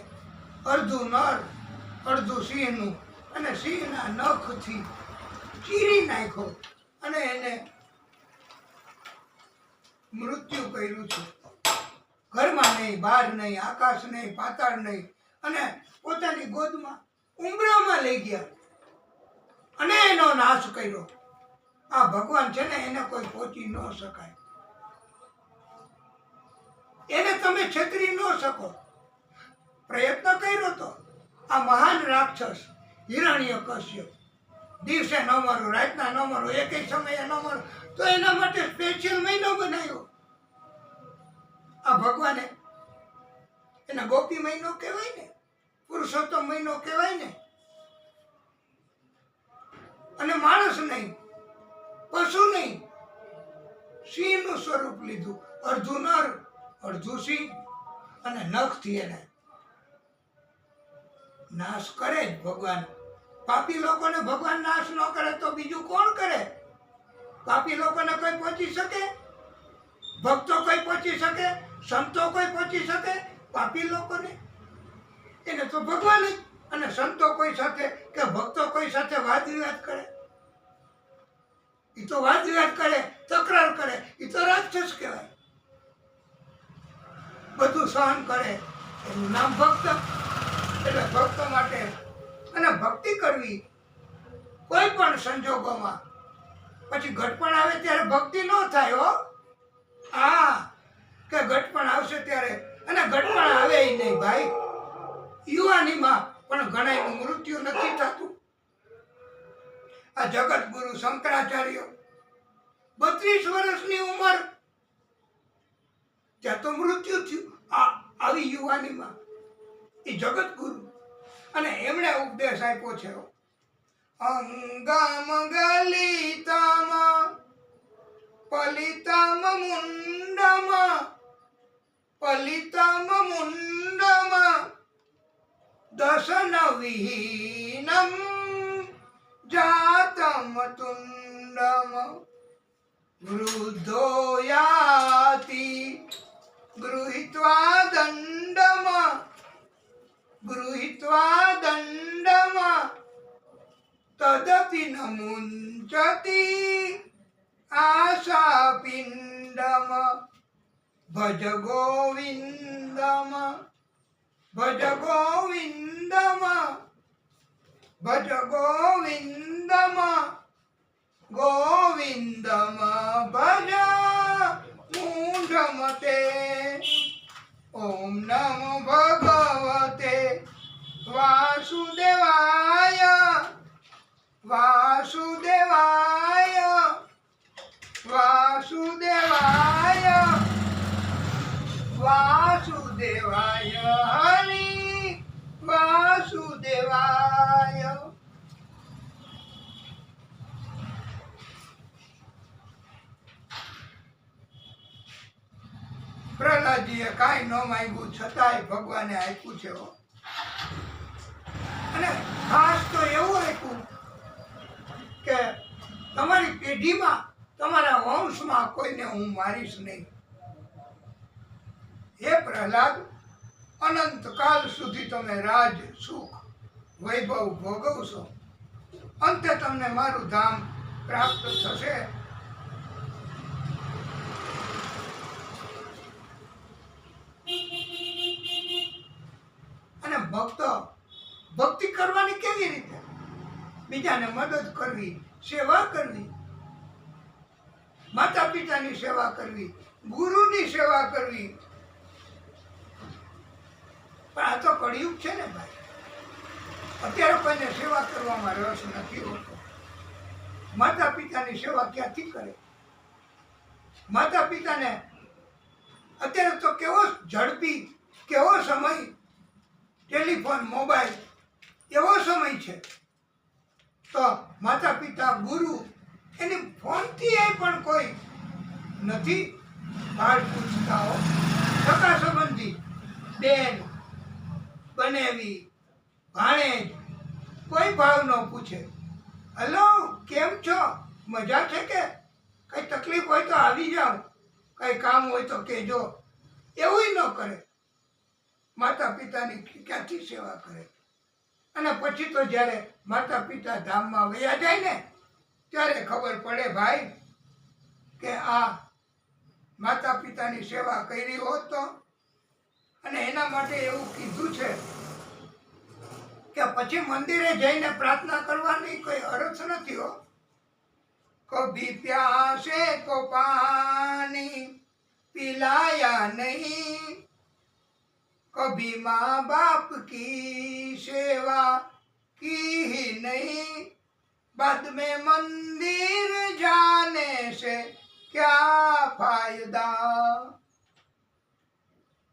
અડધું નર અડધું સિંહનું અને સિંહના નખથી ચીરી નાખ્યો અને એને મૃત્યુ કર્યું છે. ઘરમાં નહીં, બહાર નહીં, આકાશ નહીં, પાતાળ નહીં, અને પોતાની ગોદમાં ઉંબરામાં લઈ ગયા અને એનો નાશ કર્યો. આ ભગવાન છે ને, એને કોઈ પહોંચી ન શકાય. એને તમે છેતરી ન શકો. પ્રયત્ન કર્યો તો આ મહાન રાક્ષસ હિરણ્ય કશ્યપ દિવસે ન મરો, રાતના ન મરો, એકેય સમયે ન મરો, તો એના માટે સ્પેશિયલ મહિનો બનાવ્યો. આ ભગવાને એને ગોપી મહિનો કહેવાય ને, પુરુષોત્તમ મહિનો કહેવાય ને. અને માણસ નહીં, પશુ નહીં, સિંહનું સ્વરૂપ લીધું. અડધું નર અડધું સિંહ, અને નખથી એને નાશ કરે જ ભગવાન. પાપી લોકોને ભગવાન નાશ ન કરે તો બીજું કોણ કરે? પાપી લોકોને કોઈ પહોંચી શકે? ભક્તો કોઈ પહોંચી શકે? સંતો કોઈ પહોંચી શકે? પાપી લોકોને એને તો ભગવાન જ. અને સંતો કોઈ સાથે કે ભક્તો કોઈ સાથે વાદ વિવાદ કરે, એ તો વાદ વિવાદ કરે, તકરાર કરે, એ તો રાક્ષસ કહેવાય. બધું સહન કરે એનું નામ ભક્ત. એટલે ભક્ત માટે અને ભક્તિ કરવી કોઈ પણ સંજોગોમાં. પછી ઘટપણ આવે ત્યારે ભક્તિ ન થાય હો. કે ઘટપણ આવશે ત્યારે, અને ઘટપણ આવે નહીં ભાઈ. યુવાનીમાં પણ ઘણાયનું મૃત્યુ નથી થતું. આ જગત ગુરુ શંકરાચાર્ય 32 વર્ષની ઉંમર ત્યાં તો મૃત્યુ થયું. આવી યુવાનીમાં એ જગત ગુરુ, અને એમણે ઉપદેશ આપ્યો છે અંગમ ગલિતમ પલિતમ મુંડમ પલિતમ મુંડમ દશન વિહીનમ જાતમ તુંડમ વૃદ્ધો યાતિ ગૃહીત્વા દંડમ તદપિ ન મુંચતિ આશા પિંડ ભજ ગોવિંદમ ભજ ગોવિંદમ ભજ ગોવિંદમ ગોવિંદમ ભજ મૂઢમતે ઓમ નમો ભગવતે વાસુદેવાય વાસુદેવાય વાસુદેવાય વાસુદેવાય હરિ વાસુદેવાય. પ્રહલાદજીએ કાંઈ ન માંગ્યું છતાંય ભગવાને આપ્યું છે હો. અને ખાસ તો એવું આપ્યું કે તમારી પેઢીમાં તમારા વંશમાં કોઈને હું મારીશ નહીં. હે પ્રહલાદ, અનંત કાલ સુધી તમે રાજ સુખ વૈભવ ભોગવશો, અંતે તમને મારું ધામ પ્રાપ્ત થશે. અને ભક્તિ કરવાની કેવી રીતે? બીજાને મદદ કરવી, સેવા કરવી, માતા પિતાની સેવા કરવી, ગુરુની સેવા કરવી. પણ આ તો કળિયુગ છે ને ભાઈ. અત્યારે કોઈને સેવા કરવામાં રસ નથી હોતો. માતા પિતાની સેવા ક્યાંથી કરે? માતા પિતાને અત્યારે તો કેવો ઝડપી, કેવો સમય, ટેલિફોન, મોબાઈલ એવો સમય છે. તો માતા પિતા, ગુરુ એની ફોનથી પણ કોઈ નથી ભાળ પૂછતા હો. સગા સંબંધી, બેન, બનેવી, ભાણેજ, કોઈ ભાવ ન પૂછે. હલો, કેમ છો? મજા છે કે? કઈ તકલીફ હોય તો આવી જાઓ, કઈ કામ હોય તો કહેજો. એવું ન કરે. માતા પિતાની ક્યાંથી સેવા કરે? અને પછી તો જ્યારે માતા પિતા ધામમાં વયા જાય ને ત્યારે ખબર પડે ભાઈ કે આ માતા પિતાની સેવા કરી હોત તો. અને એના માટે એવું કીધું છે કે પછી મંદિરે જઈને પ્રાર્થના કરવાની કોઈ અર્થ નથી હો. કભી પ્યાસે કો પાની પિલાયા નહીં, कभी माँ बाप की सेवा की ही नहीं, बाद में मंदिर जाने से क्या फायदा.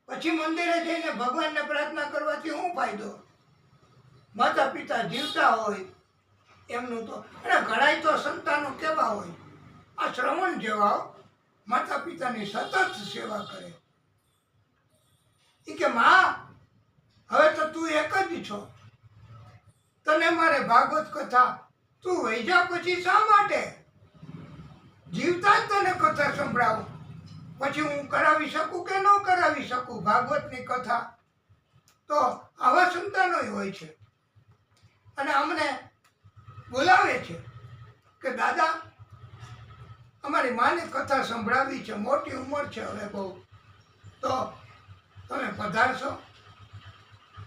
પછી મંદિરે જઈને ભગવાનને પ્રાર્થના કરવાથી શું ફાયદો? માતા પિતા જીવતા હોય એમનું તો. અને ઘણાય તો સંતાનો કેવા હોય, આ શ્રવણ જેવા માતા પિતાની સતત સેવા કરે. કે માં, હવે તો તું એક જ છો, તને મારે ભાગવત કથા, તું વહી જા પછી શા માટે? જીવતા જ તને કથા સંભળાવું, પછી હું કરાવી શકું કે ન કરાવી શકું ભાગવતની કથા? તો આવા સંતાનો હોય છે. અને અમને બોલાવે છે કે દાદા, અમારી માને કથા સંભળાવી છે, મોટી ઉંમર છે હવે બહુ, તો તમે પધારશો?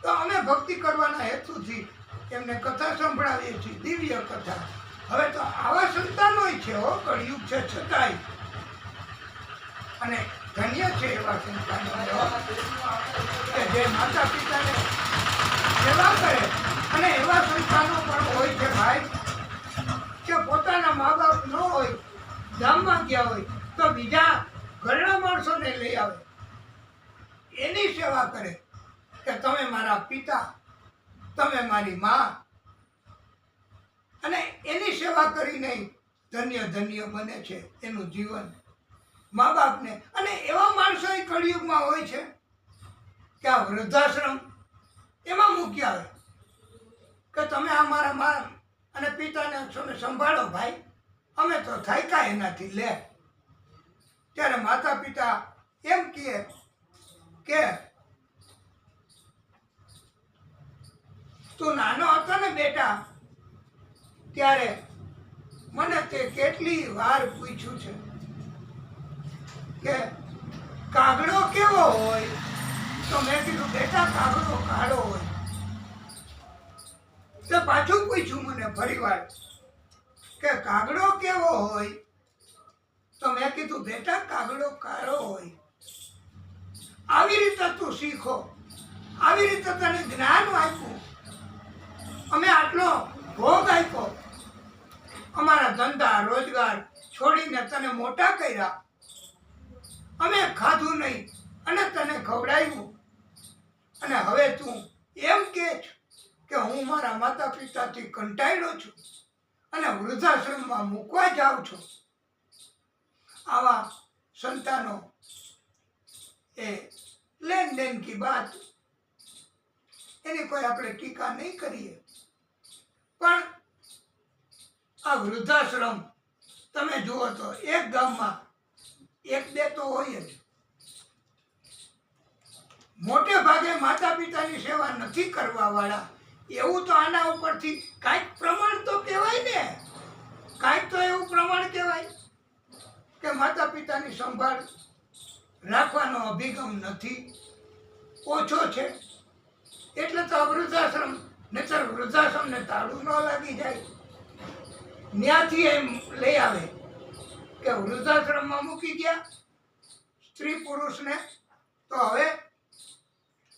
તો અમે ભક્તિ કરવાના હેતુથી એમને કથા સંભળાવીએ છીએ, દિવ્ય કથા. હવે તો આવા સંતાનો છે હો, કળિયુગ છે છતાંય. અને ધન્ય છે એવા સંતાનો કે જે માતા પિતાને સેવા કરે. અને એવા સંતાનો પણ હોય છે ભાઈ કે પોતાના મા બાપ ન હોય, ગામમાં ગયા હોય તો બીજા ઘરના માણસોને લઈ આવે, એની સેવા કરે કે તમે મારા પિતા, તમે મારી માં. અને એની સેવા કરીને ધન્ય ધન્ય બને છે એનું જીવન, મા બાપને. અને એવા માણસો કળિયુગમાં હોય છે કે આ વૃદ્ધાશ્રમ એમાં મૂકી આવે કે તમે આ મારા મા અને પિતાને તમે સંભાળો ભાઈ, અમે તો થાક્યા એનાથી લે. ત્યારે માતા પિતા એમ કહે કે તું નાનો હતો ને બેટા, ત્યારે મને તે કેટલી વાર પૂછ્યું છે કે કાગડો કેવો હોય? તો મેં કીધું બેટા કાગડો કાળો હોય. તો પાછું પૂછ્યું મને ફરીવાર કે કાગડો કેવો હોય? તો મેં કીધું બેટા કાગડો કાળો હોય. આવી રીતે તું શીખો, આવી રીતે તને જ્ઞાન આપ્યું, અમે આટલો ભોગ આપ્યો, અમારા ધંધા રોજગાર છોડીને તને મોટા કર્યા, અમે ખાધું નહીં અને તને ખવડાવ્યું, અને હવે તું એમ કે કે હું મારા માતા પિતાથી કંટાળ્યો છું અને વૃદ્ધાશ્રમમાં મૂકવા જાઉં છું. આવા સંતાનો એ લેન દેન કી બાત, એની કોઈ આપણે ટીકા નહીં કરીએ, પણ આ વૃદ્ધાશ્રમ તમે જુઓ તો એક ગામમાં એક બે તો હોય જ. મોટે ભાગે માતા પિતાની સેવા નથી કરવા વાળા. એવું તો આના ઉપરથી કાંઈક પ્રમાણ તો કહેવાય ને, કાંઈક તો એવું પ્રમાણ કહેવાય કે માતા પિતાની સંભાળ રાખવાનો અભિગમ નથી, ઓછો છે. એટલે તો વૃદ્ધાશ્રમ, નહીતર વૃદ્ધાશ્રમને તાળું ન લાગી જાય. ત્યાંથી એમ લઈ આવે કે વૃદ્ધાશ્રમમાં મૂકી ગયા સ્ત્રી પુરુષને, તો હવે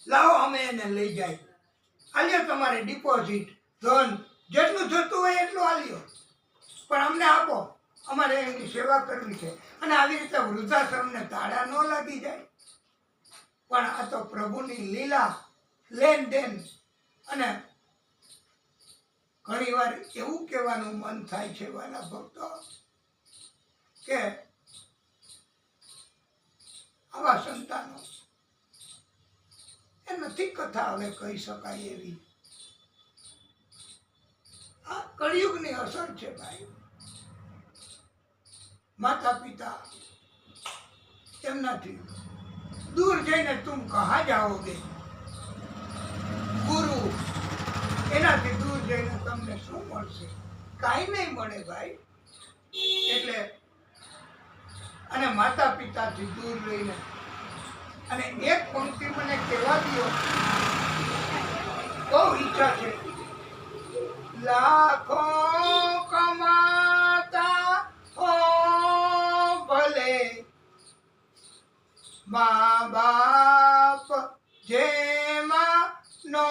લાવો અમે એને લઈ જાય, આલ્યો તમારે ડિપોઝિટ, ધન જેટલું જોતું હોય એટલું આલ્યો, પણ અમને આપો, અમારે એમની સેવા કરવી છે. અને આવી રીતે વૃદ્ધાશ્રમને તાળા ન લાગી જાય. પણ આ તો પ્રભુની લીલા, લેન દેન. અને ઘણી વાર એવું કહેવાનું મન થાય છે વાલા ભક્તો કે આવા સંતાનો એ નથી કથા હવે કહી શકાય એવી. આ કળિયુગની અસર છે ભાઈ. માતા પિતા એમનાથી દૂર જઈને તુમ કહા જાઓગે, ગુરુ એનાથી દૂર જઈને તમને શું મળશે? કાંઈ નહીં મળે ભાઈ. એટલે અને માતા પિતાથી દૂર રહીને, અને એક પંક્તિ મને કહેવા દો, બહુ ઈચ્છા છે. લાખો કમાતા હો ભલે, મા બાપ જેમાં નો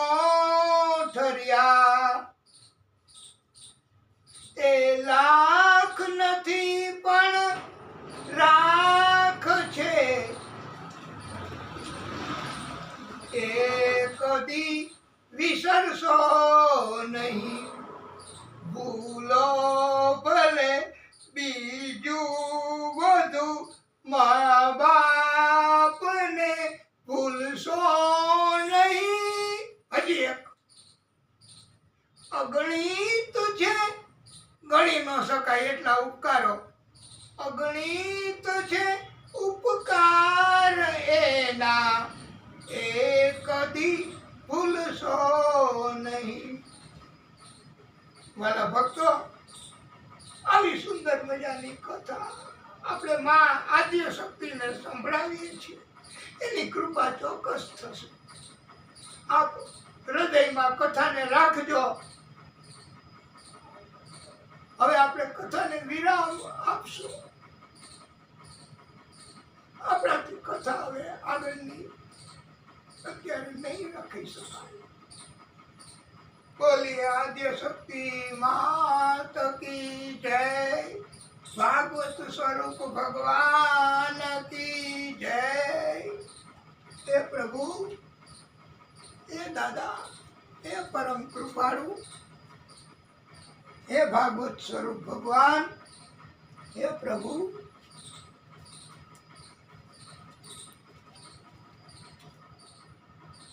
ઠર્યા, એ લાખ નથી પણ રાખ છે, એ કદી વિસરશો નહીં. ભૂલો ભલે બીજું બધું, મા બાપને ભૂલશો નહીં. હજી એક અગણિત છે, ગણી ન શકાય એટલા ઉપકારો. અગણિત છે ઉપકાર એના, એ કદી ભૂલશો નહીં. વાલા ભક્તો, આવી સુંદર મજાની કથા આપણે માં આદ્ય શક્તિને સંભળાવીએ છીએ. એની કૃપા ચોક્કસ થશે. આપ હૃદયમાં કથાને રાખજો. હવે આપણે કથાને વિરામ આપશું. આપણાથી કથા હવે આગળની અત્યારે નહીં રાખી શકાય. બોલીએ આદ્ય શક્તિ માત કી જય, ભાગવત સ્વરૂપ ભગવાન કી જય. હે પ્રભુ, હે દાદા, હે પરમ કૃપાળુ, હે ભાગવત સ્વરૂપ ભગવાન, હે પ્રભુ